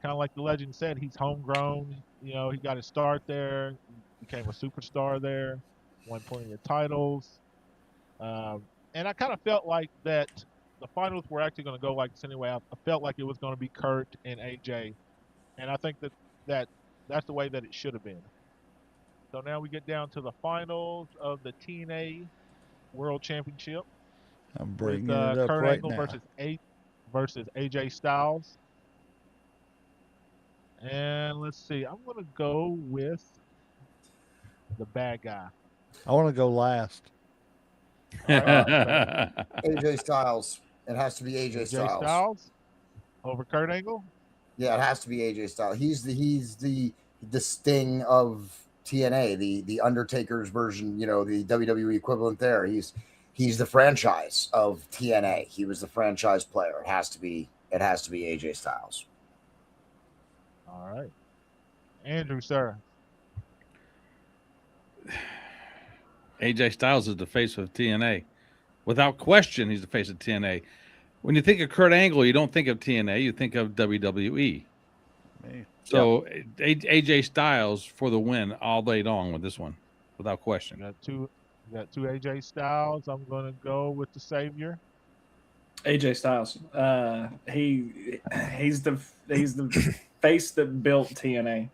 of like the legend said, he's homegrown. He got his start there, became a superstar there, won plenty of titles. And I kind of felt like that the finals were actually going to go like this anyway. I felt like it was going to be Kurt and AJ, and I think that's the way that it should have been. So now we get down to the finals of the TNA World Championship I'm with bringing it up Kurt right Angle now. versus AJ Styles. And let's see, I'm going to go with the bad guy. I want to go last. AJ Styles. It has to be AJ AJ Styles. Styles over Kurt Angle. Yeah, it has to be AJ Styles. He's the Sting of TNA, the Undertaker's version, the WWE equivalent there. He's the franchise of TNA. He was the franchise player. It has to be AJ Styles. All right. Andrew, sir. AJ Styles is the face of TNA. Without question, he's the face of TNA. When you think of Kurt Angle, you don't think of TNA, you think of WWE. Me. So AJ Styles for the win all day long with this one, without question. You got two AJ Styles. I'm gonna go with the Savior. AJ Styles. He's the face that built TNA.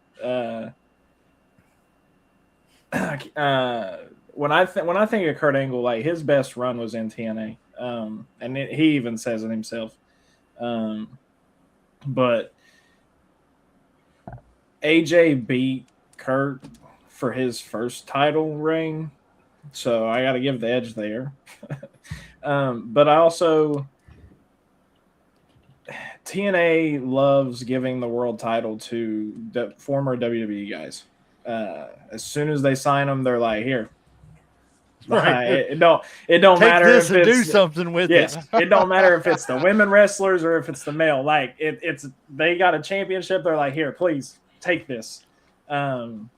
When I think of Kurt Angle, like his best run was in TNA, and he even says it himself. But AJ beat Kurt for his first title reign, so I got to give the edge there. But I also TNA loves giving the world title to the former WWE guys. As soon as they sign them, they're like, "Here, Right. it don't Take matter this if and do it's something with yes, it. it don't matter if it's the women wrestlers or if it's the male. Like it's they got a championship. They're like, here, please take this, and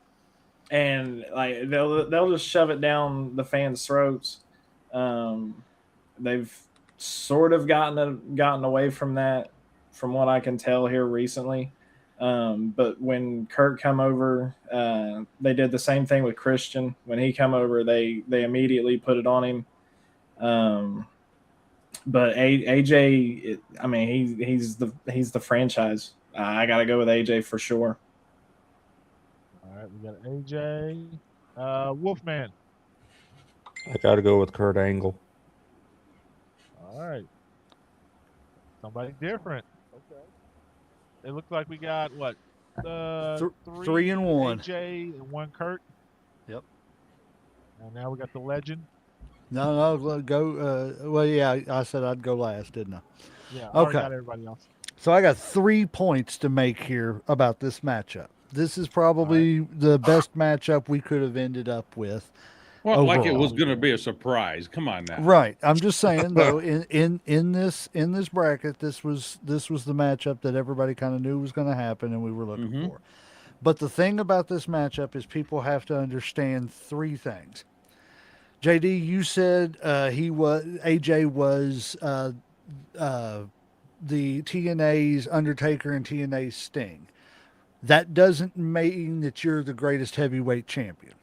like they'll just shove it down the fans' throats. They've sort of gotten away from that, from what I can tell here recently. But when Kurt come over, they did the same thing with Christian. When he come over, they immediately put it on him. But AJ, I mean, he's the franchise. I got to go with AJ for sure. All right, we got AJ. Wolfman. I got to go with Kurt Angle. All right. Somebody different. Okay. It looks like we got what? 3 and 1. AJ and 1 Kurt. Yep. And now we got the legend. No, go. Well, yeah, I said I'd go last, didn't I? Yeah, I already Okay. got everybody else. So I got 3 points to make here about this matchup. This is All right. probably the best matchup we could have ended up with Well, like it was overall. going to be a surprise. Come on now. Right. I'm just saying though, in this bracket, this was the matchup that everybody kind of knew was going to happen and we were looking Hmm. for. But the thing about this matchup is people have to understand 3 things. JD, you said he was AJ was the TNA's Undertaker and TNA's Sting. That doesn't mean that you're the greatest heavyweight champion.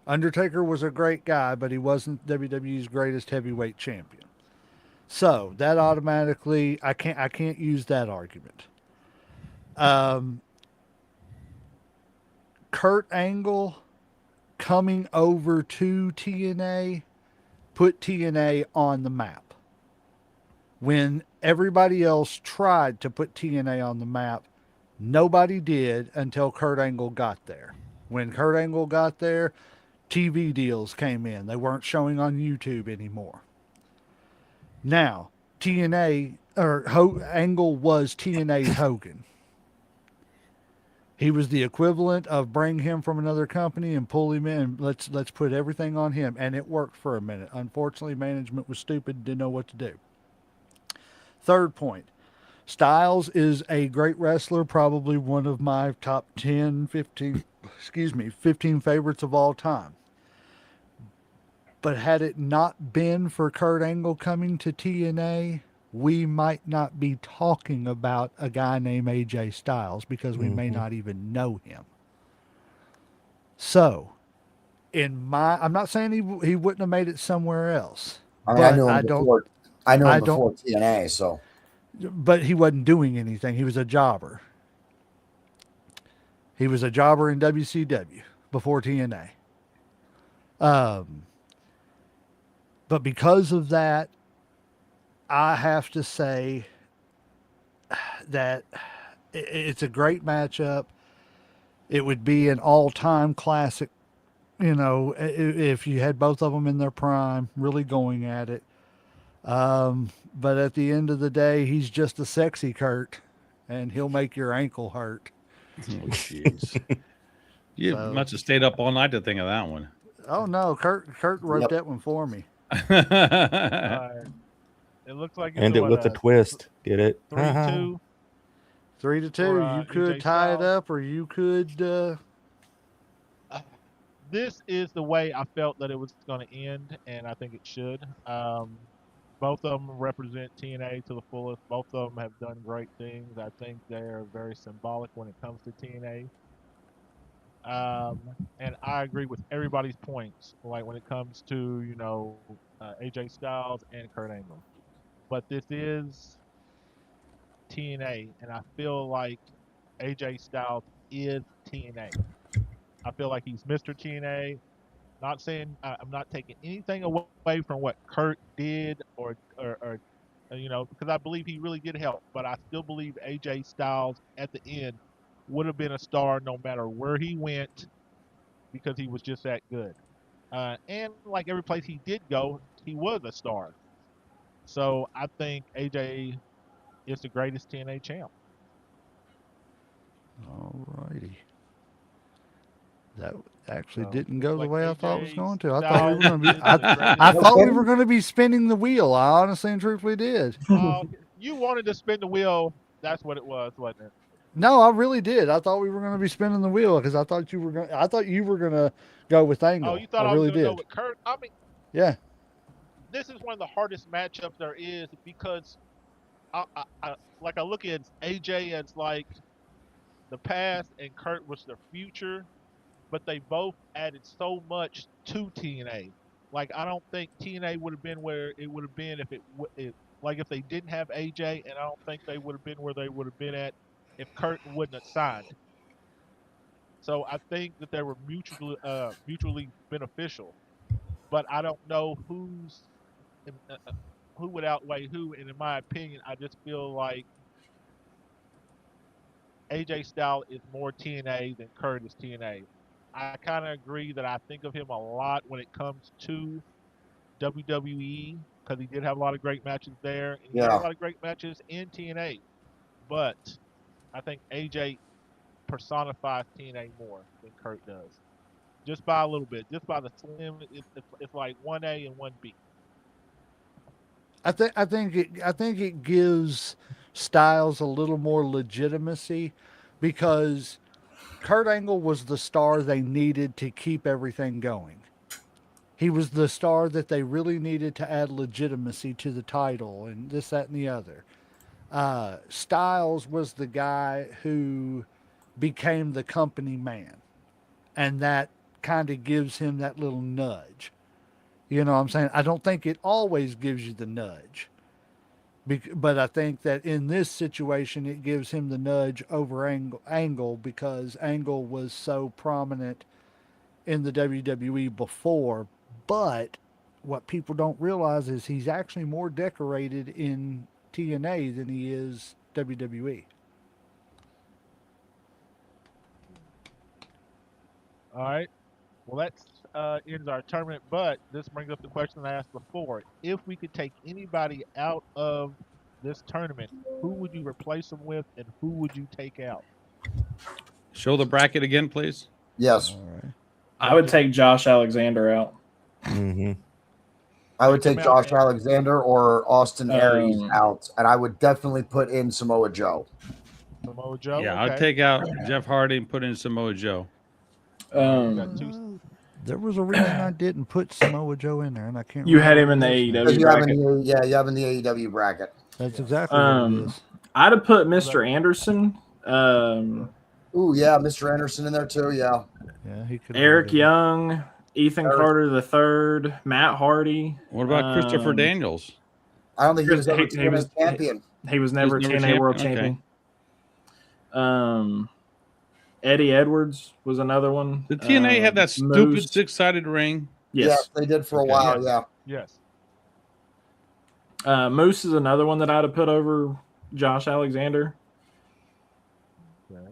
Undertaker was a great guy, but he wasn't WWE's greatest heavyweight champion. So that automatically, I can't use that argument. Um, Kurt Angle coming over to TNA put TNA on the map. When everybody else tried to put TNA on the map, nobody did until Kurt Angle got there. When Kurt Angle got there, TV deals came in. They weren't showing on YouTube anymore. Now, Angle was TNA's Hogan. He was the equivalent of bring him from another company and pull him in. And let's put everything on him, and it worked for a minute. Unfortunately, management was stupid, didn't know what to do. Third point. Styles is a great wrestler, probably one of my top 10, 15, 15 favorites of all time. But had it not been for Kurt Angle coming to TNA, we might not be talking about a guy named AJ Styles because we may not even know him. So, I'm not saying he wouldn't have made it somewhere else, I mean, but I don't, I knew him I don't, before TNA, so but he wasn't doing anything. He was a jobber. He was a jobber in WCW before TNA. Um, but because of that, I have to say that it's a great matchup. It would be an all-time classic, if you had both of them in their prime, really going at it. But at the end of the day, he's just a sexy Kurt, and he'll make your ankle hurt. Oh, jeez. You So, must have stayed up all night to think of that one. oh no, Kurt wrote yep. that one for me. All right. It looks like it's End it with a twist. Get it? 3-2. 3-2. For, You could AJ tie it Styles. up, or you could. This is the way I felt that it was going to end, and I think it should. Both of them represent TNA to the fullest. Both of them have done great things. I think they're very symbolic when it comes to TNA. And I agree with everybody's points, like when it comes to AJ Styles and Kurt Angle. But this is TNA, and I feel like AJ Styles is TNA. I feel like he's Mr. TNA. Not saying I'm not taking anything away from what Kurt did, or because I believe he really did help. But I still believe AJ Styles at the end would have been a star no matter where he went because he was just that good. And like every place he did go, he was a star. So I think AJ is the greatest TNA champ. All righty. That actually So didn't looks go the like way I thought it was AJ going to. I thought we were Styles going to is be. the I greatest. thought we were going to be spinning the wheel. I honestly and truthfully did. You wanted to spin the wheel. That's what it was, wasn't it? No, I really did. I thought we were going to be spinning the wheel because I thought you were going. I thought you were going to go with Oh, Angle. you I thought I was really going to go did. with Kurt? I mean, Yeah. this is one of the hardest matchups there is because I look at AJ as like the past and Kurt was the future, but they both added so much to TNA. Like I don't think TNA would have been where it would have been if like if they didn't have AJ, and I don't think they would have been where they would have been at if Kurt wouldn't have signed. So I think that they were mutually beneficial, but I don't know who would outweigh who. And in my opinion, I just feel like AJ Styles is more TNA than Kurt is TNA. I kind of agree that I think of him a lot when it comes to WWE because he did have a lot of great matches there. And he had a Yeah. lot of great matches in TNA. But I think AJ personifies TNA more than Kurt does. Just by a little bit. Just by the slim. It's like 1A and 1B. I think it gives Styles a little more legitimacy because Kurt Angle was the star they needed to keep everything going. He was the star that they really needed to add legitimacy to the title and this, that, and the other. Styles was the guy who became the company man, and that kind of gives him that little nudge. You know what I'm saying? I don't think it always gives you the nudge. But I think that in this situation, it gives him the nudge over Angle because Angle was so prominent in the WWE before. But what people don't realize is he's actually more decorated in TNA than he is WWE. All right. Well, that ends our tournament, but this brings up the question I asked before. If we could take anybody out of this tournament, who would you replace them with and who would you take out? Show the bracket again, please. Yes. All right. I would take Josh Alexander out. Mm-hmm. I would Take take him out, Josh man. Alexander or Austin Aries out, and I would definitely put in Samoa Joe. Samoa Joe? Yeah, Okay. I'd take out Jeff Hardy and put in Samoa Joe. We got two. There was a reason I didn't put Samoa Joe in there, and I can't. You had remember him in the what it is now. AEW You have bracket. you have in the AEW bracket. That's exactly what it is. I'd have put Mr. Anderson, Ooh, yeah, Mr. Anderson in there too. Yeah. Yeah, he could. Eric Young, Ethan Carter III, Matt Hardy. What about Christopher Daniels? I don't think he was ever He TNA was- champion. He was never He was never TNA World champion? Champion. Eddie Edwards was another one. Did TNA have that stupid Moose. six-sided ring? Yes. Yes, they did for a Okay. while. Yeah. Yes. Moose is another one that I'd have put over Josh Alexander. Okay.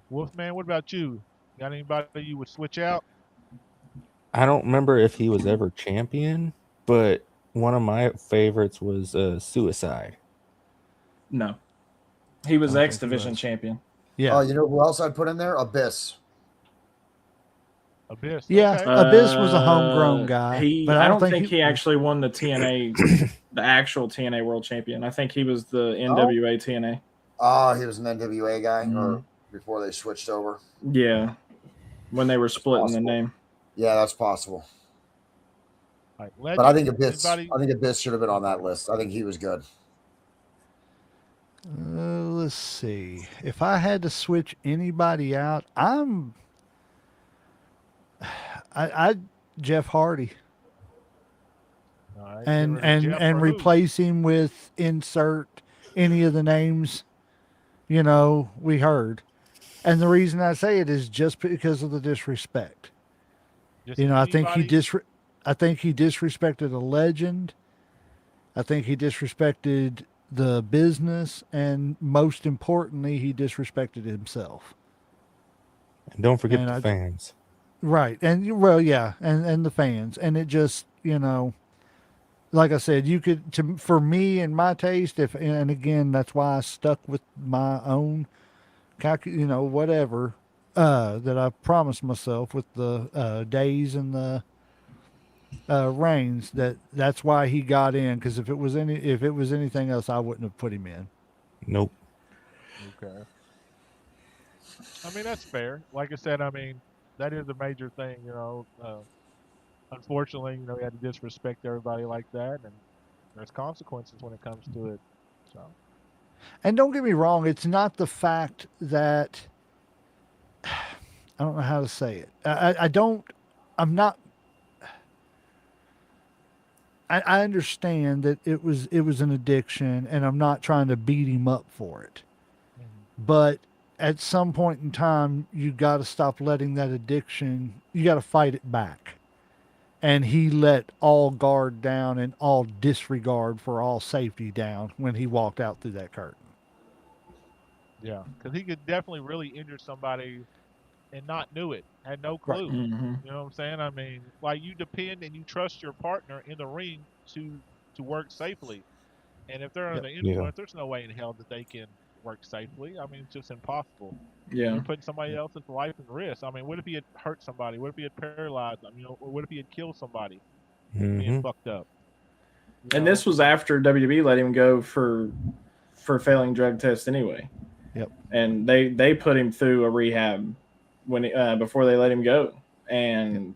Wolfman, what about you? Got anybody you would switch out? I don't remember if he was ever champion, but one of my favorites was Suicide. No. He was I don't X think he Division was. champion. Yeah. Oh, you know who else I'd put in there? Abyss. Abyss. Yeah. Okay. Abyss was a homegrown guy, But I don't think he actually won the TNA, the actual TNA World Champion. I think he was the NWA TNA. Oh, he was an NWA guy, Mhm. or before they switched over. Yeah, when they were splitting the possible. name. Yeah, that's possible. All right, But I think Abyss. Anybody? I think Abyss should have been on that list. I think he was good. Let's see. If I had to switch anybody out, I Jeff Hardy All right, and get rid of Jeff and for who? replace him with insert any of the names we heard. And the reason I say it is just because of the disrespect. Just I think he anybody? I think he disrespected a legend. I think he disrespected the business, and most importantly, he disrespected himself. And don't forget And the fans. Right. And well, yeah, and the fans. And it just, like I said, you could for me and my taste, and again, that's why I stuck with my own whatever that I promised myself with the days and the reigns, that's why he got in, because if it was anything else, I wouldn't have put him in. Nope. Okay. I mean, that's fair. Like I said, I mean, that is a major thing, unfortunately, he had to disrespect everybody like that, and there's consequences when it comes to it. So, And don't get me wrong, it's not the fact that I don't know how to say it. I understand that it was an addiction, and I'm not trying to beat him up for it. But at some point in time, you got to stop letting that addiction. You got to fight it back. And he let all guard down and all disregard for all safety down when he walked out through that curtain. yeah, because he could definitely really injure somebody and not knew it, had no Right. clue. Mhm. You know what I'm saying? I mean, like you depend and you trust your partner in the ring to work safely. And if they're under Yep. the Yeah. influence, there's no way in hell that they can work safely. I mean, it's just impossible. Yeah. You're putting somebody Yep. else's life at risk. I mean, what if he had hurt somebody? What if he had paralyzed them? You know, or what if he had killed somebody being Hmm. fucked up? You And know, this was after WWE let him go for failing drug tests anyway. Yep. And they put him through a rehab when before they let him go, and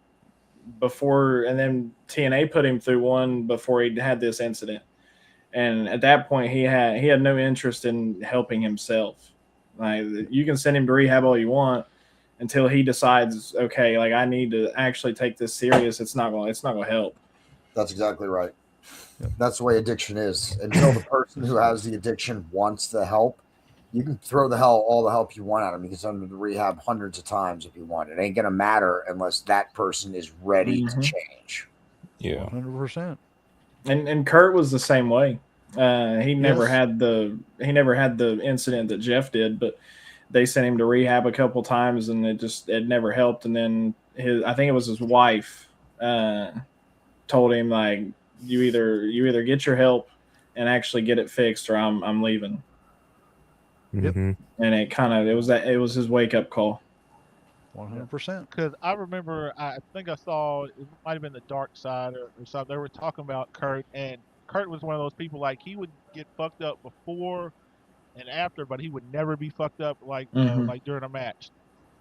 then TNA put him through one before he had this incident. And at that point, he had no interest in helping himself. Like, you can send him to rehab all you want until he decides, okay, like I need to actually take this serious. It's not going to help. That's exactly right. Yep. That's the way addiction is. Until the person who has the addiction wants the help, you can throw all the help you want at them. You can send them to rehab hundreds of times if you want. It ain't gonna matter unless that person is ready to Mhm. change. Yeah. 100%. And Kurt was the same way. He never Yes. had the incident that Jeff did, but they sent him to rehab a couple times, and it never helped. And then I think it was his wife, told him, like, you either get your help and actually get it fixed, or I'm leaving. Yep. Hmm. And it was his wake up call. 100%. because I remember, I think I saw it might have been the Dark Side or something. They were talking about Kurt, and Kurt was one of those people like he would get fucked up before and after, but he would never be fucked up Mhm. like during a match.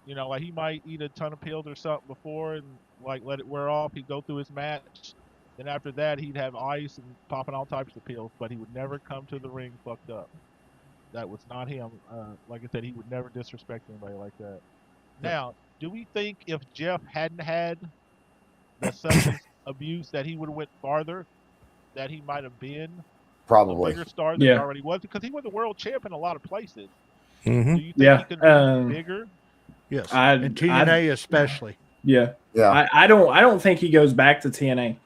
You know, like he might eat a ton of pills or something before and like let it wear off. He'd go through his match. Then after that, he'd have ice and popping all types of pills, but he would never come to the ring fucked up. That was not him. Like I said, he would never disrespect anybody like that. Now, do we think if Jeff hadn't had the substance abuse that he would have went farther, that he might have been a Probably. bigger star than he Yeah. already was? Because he was a world champ in a lot of places. Hmm. Do you think Yeah. he could be bigger? Yes. I- And TNA especially. Yeah. Yeah. I don't think he goes back to TNA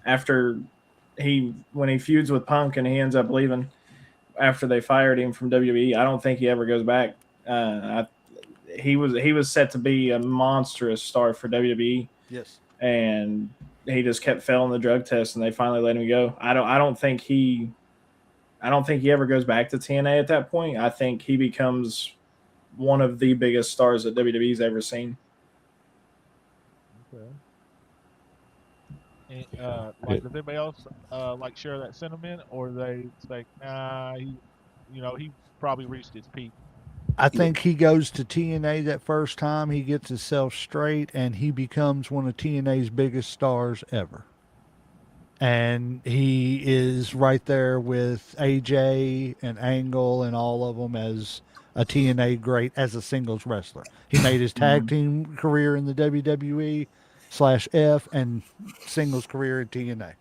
after when he feuds with Punk and he ends up leaving after they fired him from WWE. I don't think he ever goes back. He was set to be a monstrous star for WWE, Yes. and he just kept failing the drug test, and they finally let him go. I don't think he ever goes back to TNA at that point. I think he becomes one of the biggest stars that WWE's ever seen. Okay. And, like, does anybody else like share that sentiment, or they say, nah, he probably reached his peak. I think he goes to TNA that first time, he gets himself straight, and he becomes one of TNA's biggest stars ever. And he is right there with AJ and Angle and all of them as a TNA great as a singles wrestler. He made his tag team career in the WWE/F and singles career in TNA.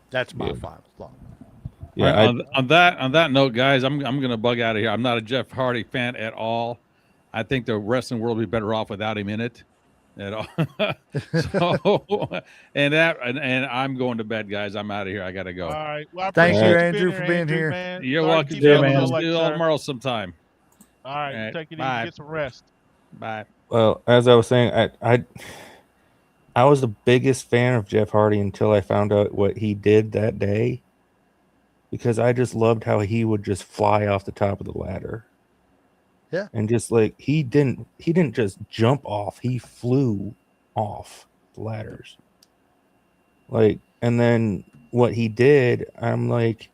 That's my Yeah. final thought. Yeah. On that note, guys, I'm gonna bug out of here. I'm not a Jeff Hardy fan at all. I think the wrestling world would be better off without him in it at all. So, and I'm going to bed, guys. I'm out of here. I gotta go. All right. Well, I Thank appreciate you, you Andrew, for being here. man. You're Sorry to welcome, keep you up man. gentlemen. so Let's late, do it all sir. tomorrow sometime. All right. All right, Take it bye. easy. Get some rest. Bye. Well, as I was saying, I was the biggest fan of Jeff Hardy until I found out what he did that day, because I just loved how he would just fly off the top of the ladder. Yeah. And just like he didn't just jump off, he flew off the ladders. Like, and then what he did, I'm like,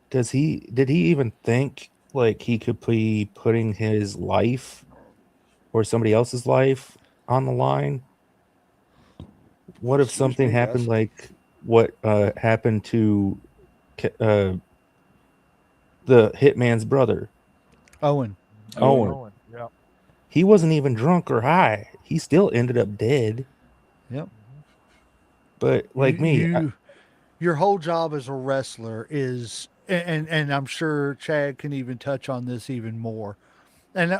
did he even think like he could be putting his life or somebody else's life on the line? What if Excuse something me, happened yes. like what happened to the Hitman's brother, Owen. Owen? Yeah. He wasn't even drunk or high. He still ended up dead. Yep. But like Your whole job as a wrestler is, and I'm sure Chad can even touch on this even more. And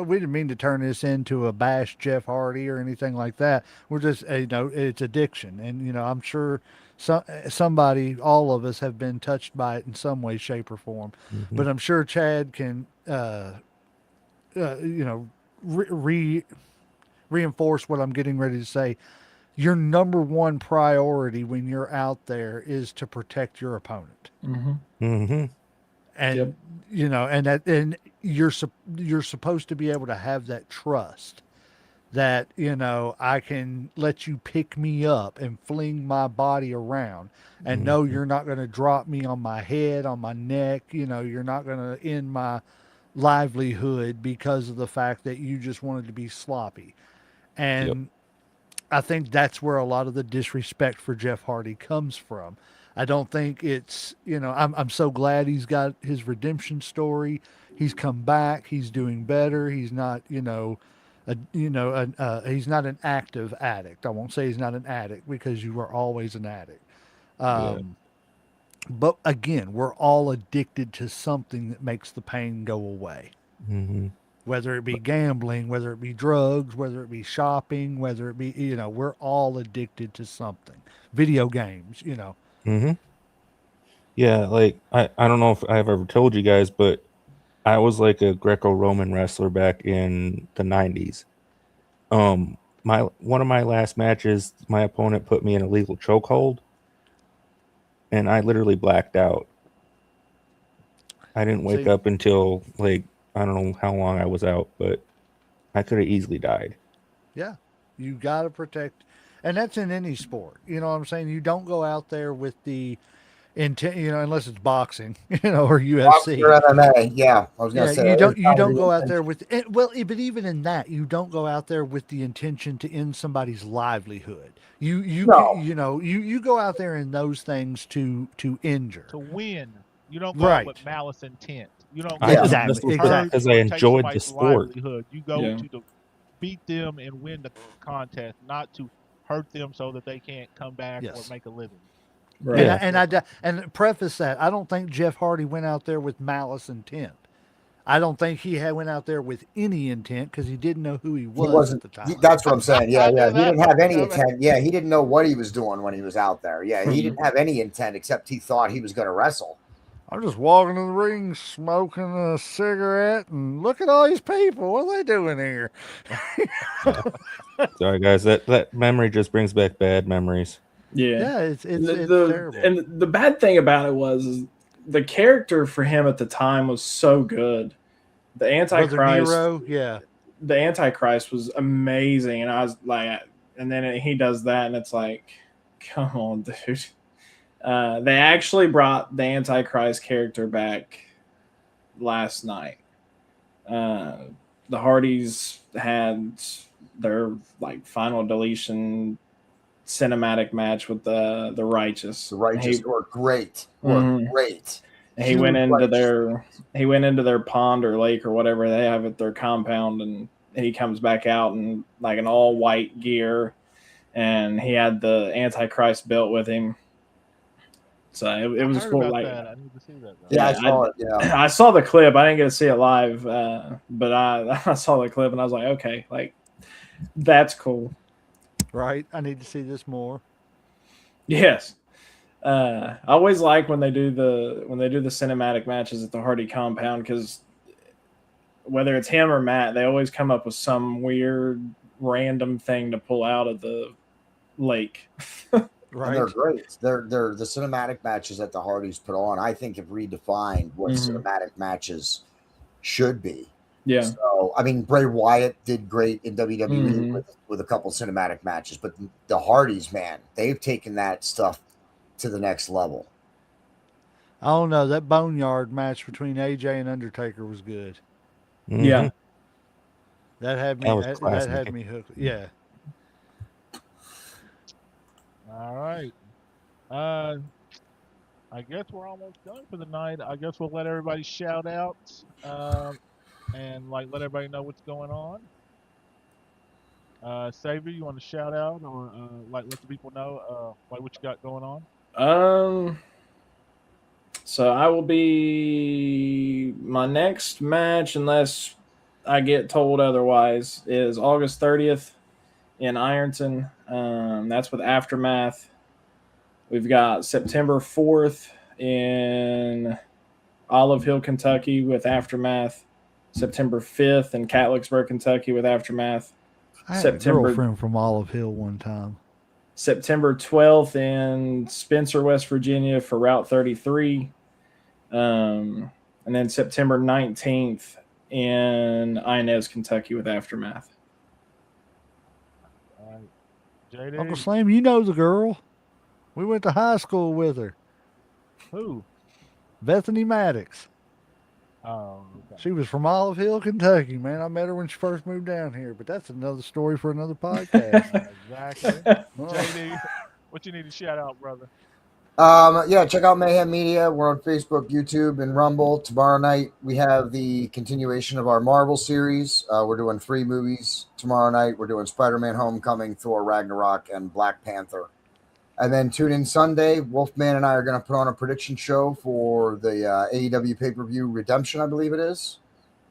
we didn't mean to turn this into a bash Jeff Hardy or anything like that. We're just, it's addiction, and I'm sure somebody, all of us, have been touched by it in some way, shape, or form. Mhm. But I'm sure Chad can, reinforce what I'm getting ready to say. Your number one priority when you're out there is to protect your opponent. Mm-hmm. Mm-hmm. And Yep. and you're supposed to be able to have that trust that I can let you pick me up and fling my body around and know Mm-hmm. you're not going to drop me on my head, on my neck. You're not going to end my livelihood because of the fact that you just wanted to be sloppy. Yep. And I think that's where a lot of the disrespect for Jeff Hardy comes from. I don't think it's, I'm so glad he's got his redemption story. He's come back. He's doing better. He's not, he's not an active addict. I won't say he's not an addict because you are always an addict. Yeah. But again, we're all addicted to something that makes the pain go away. Mm-hmm. Whether it be gambling, whether it be drugs, whether it be shopping, whether it be, we're all addicted to something. Video games. Mm-hmm. Yeah, like I don't know if I've ever told you guys, but I was like a Greco-Roman wrestler back in the 90s. My one of my last matches, my opponent put me in a legal chokehold, and I literally blacked out. I didn't wake See, up until like I don't know how long I was out, but I could have easily died. yeah, you got to protect, and that's in any sport. You know what I'm saying? You don't go out there with the intent, unless it's boxing, or Boxing UFC. or MMA. Yeah, I was gonna Yeah, say you that is don't probably the go out there intention. with well, but even in that, you don't go out there with the intention to end somebody's livelihood. No, You go out there in those things to injure. To win, you don't go out with Right. malice intent. You don't I go yeah, to just Exactly. wrestled hurt because Exactly. I or take enjoyed the somebody's sport. livelihood. You go Yeah. to beat them and win the contest, not to hurt them so that they can't come back or Yes. make a living. Right. And Yeah, and preface that I don't think Jeff Hardy went out there with malice intent. I don't think he had went out there with any intent because he didn't know who he he was at wasn't. the time. That's what I'm saying. Yeah, I yeah. knew He that didn't one have was any coming. intent. Yeah, he didn't know what he was doing when he was out there. Yeah, he Mhm. didn't have any intent except he thought he was going to wrestle. I'm just walking in the ring, smoking a cigarette, and look at all these people. What are they doing here? yeah. Sorry guys, that memory just brings back bad memories. Yeah. Yeah, it's And it's the, it's the terrible. and the bad thing about it was is the character for him at the time was so good. The Brother Antichrist, Nero, yeah, the Antichrist was amazing, and I was like, and then he does that, and it's like, come on, dude. They actually brought the Antichrist character back last night. Uh, the Hardys had their like final deletion cinematic match with the Righteous. The Righteous were great. Mhm. Great. And he went Huge into Righteous. their pond or lake or whatever they have at their compound, and he comes back out in like an all white gear, and he had the Antichrist belt with him. So it I was heard cool. about Like, that. I need to see that. Though. Yeah, I yeah, saw it. Yeah, I saw the clip. I didn't get to see it live, but I saw the clip and I was like, okay, like that's cool. right. I need to see this more. Yes. I always like when they do the cinematic matches at the Hardy compound because whether it's him or Matt, they always come up with some weird random thing to pull out of the lake. and they're Right. great. They're the cinematic matches that the Hardys put on. I think have redefined what Mhm. cinematic matches should be. Yeah. So I mean, Bray Wyatt did great in WWE Mhm. with a couple cinematic matches, but the Hardys, man, they've taken that stuff to the next level. I don't know. That Boneyard match between AJ and Undertaker was good. Mm-hmm. Yeah. That had That me. was That had classic. me hooked. Yeah. All right. I guess we're almost done for the night. I guess we'll let everybody shout out, and like let everybody know what's going on. Savior, you want to shout out or like let the people know like what you got going on? So I will be my next match, unless I get told otherwise, is August 30th in Ironton. That's with Aftermath. We've got September 4th in Olive Hill, Kentucky with Aftermath. September 5th in Catlettsburg, Kentucky with Aftermath. I had September- a girlfriend from Olive Hill one time. September 12th in Spencer, West Virginia for Route 33. And then September 19th in Inez, Kentucky with Aftermath. All right. JD, Uncle Slam, you know the girl. We went to high school with her. who? Bethany Maddox. Oh, okay. She was from Olive Hill, Kentucky, man. I met her when she first moved down here, but that's another story for another podcast. Exactly. Oh, JD, what you need to shout out, brother? Yeah, check out Mayhem Media. We're on Facebook, YouTube, and Rumble. Tomorrow night we have the continuation of our Marvel series. We're doing 3 movies tomorrow night. We're doing Spider-Man: Homecoming, Thor: Ragnarok, and Black Panther. And then tune in Sunday. Wolfman and I are going to put on a prediction show for the AEW pay-per-view Redemption, I believe it is.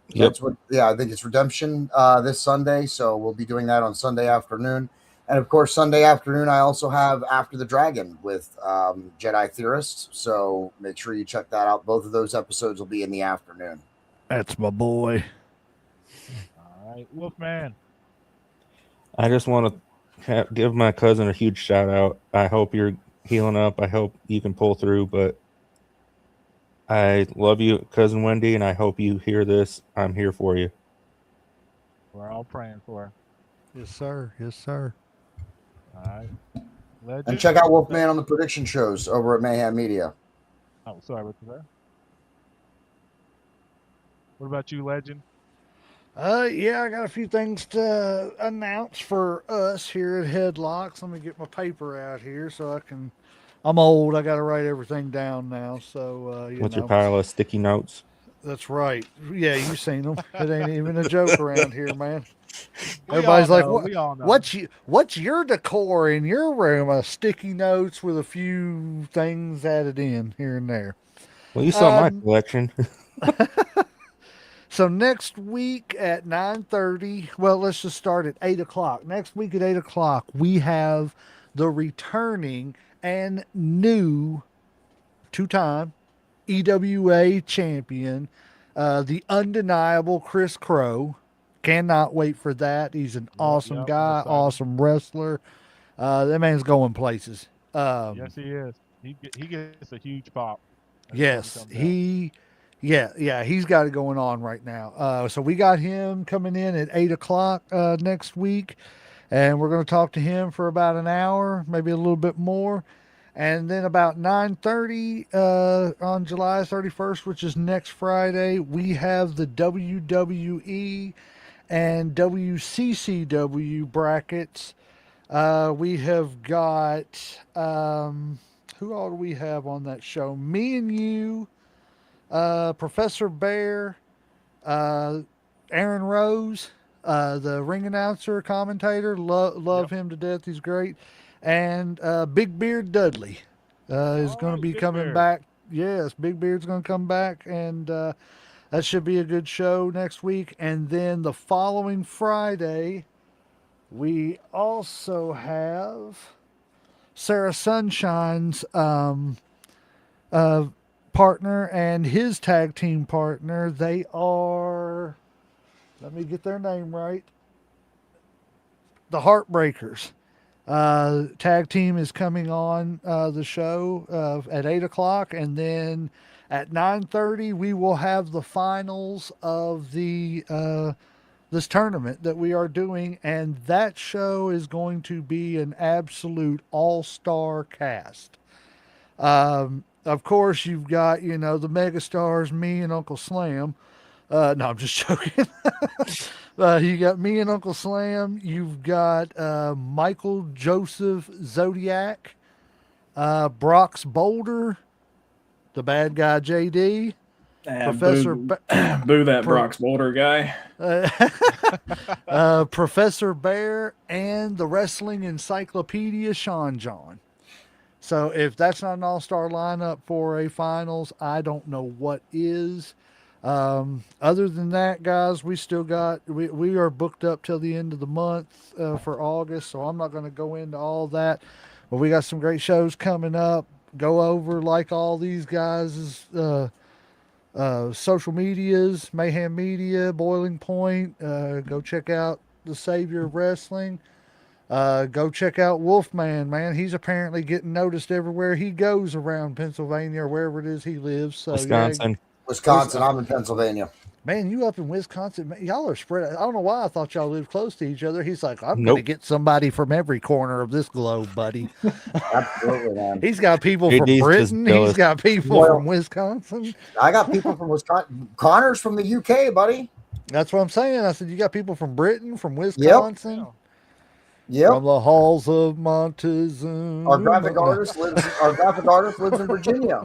Yep. I think it's Redemption this Sunday. So we'll be doing that on Sunday afternoon. And of course, Sunday afternoon, I also have After the Dragon with Jedi Theorists. So make sure you check that out. Both of those episodes will be in the afternoon. that's my boy. All right, Wolfman. I just want to give my cousin a huge shout out. I hope you're healing up. I hope you can pull through, but I love you, cousin Wendy, and I hope you hear this. I'm here for you. We're all praying for her. Yes, sir. Yes, sir. All right. Legend. And check out Wolfman on the prediction shows over at Mayhem Media. Oh, sorry, what's that? What about you, Legend? Yeah, I got a few things to announce for us here at Headlocks. Let me get my paper out here so I can. I'm old. I got to write everything down now. So What's your pile of sticky notes? That's right. Yeah, you seen them. It ain't even a joke around here, man. We Everybody's all like, know, "What? we all know. What's your decor in your room?" Sticky notes with a few things added in here and there. Well, you saw my collection. So next week at 9:30, well, let's just start at 8:00. Next week at 8:00, we have the returning and new 2-time EWA champion, the undeniable Chris Crow. Cannot wait for that. He's an awesome guy, excited. awesome wrestler. That man's going places. Yes, he is. He gets a huge pop. Yes, he's got it going on right now. So we got him coming in at 8:00 next week, and we're going to talk to him for about an hour, maybe a little bit more. And then about 9:30 on July 31st, which is next Friday, we have the WWE and WCCW brackets. We have got who all do we have on that show? Me and you, Professor Bear, Aaron Rose, the ring announcer, commentator. Love him to death. He's great. And Big Beard Dudley is going to be Big coming Beard. back. Yes, Big Beard's going to come back, and that should be a good show next week. And then the following Friday, we also have Sarah Sunshine's partner and his tag team partner. They are, let me get their name right, the Heartbreakers. Tag team is coming on the show at 8:00, and then at 9:30 we will have the finals of the this tournament that we are doing, and that show is going to be an absolute all-star cast. Of course, you've got, the megastars, me and Uncle Slam. No, I'm just joking. You got me and Uncle Slam. You've got Michael Joseph Zodiac, Brox Boulder, the bad guy JD, Professor Boo that Brox Boulder guy. Professor Bear, and the Wrestling Encyclopedia Sean John. So if that's not an all-star lineup for a finals, I don't know what is. Other than that, guys, we still got, we are booked up till the end of the month for August, so I'm not going to go into all that. But we got some great shows coming up. Go over like all these guys' social medias, Mayhem Media, Boiling Point. Go check out the Savior of Wrestling. Go check out Wolfman, man. He's apparently getting noticed everywhere he goes around Pennsylvania or wherever it is he lives. So Wisconsin. yeah, Wisconsin. I'm in Pennsylvania. man, you up in Wisconsin? Man, y'all are spread. I don't know why I thought y'all lived close to each other. He's like, I'm Nope. gonna get somebody from every corner of this globe, buddy. Absolutely, man. He's got people from JD's just Britain. He's jealous. got people Well- from Wisconsin. I got people from Wisconsin. Connor's from the UK, buddy. That's what I'm saying. I said you got people from Britain, from Wisconsin, Yep. from the halls of Montezuma. Our graphic artist lives in Virginia.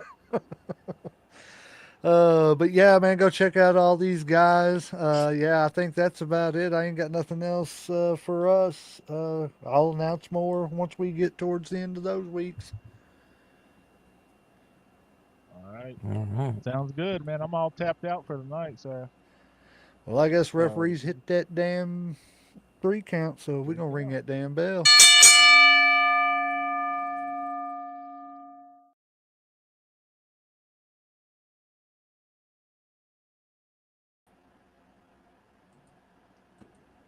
But yeah, man, go check out all these guys. Yeah, I think that's about it. I ain't got nothing else for us. I'll announce more once we get towards the end of those weeks. All right. All right. Sounds good, man. I'm all tapped out for the night, sir. Well, I guess referees hit that damn 3 count, so we're gonna ring that damn bell.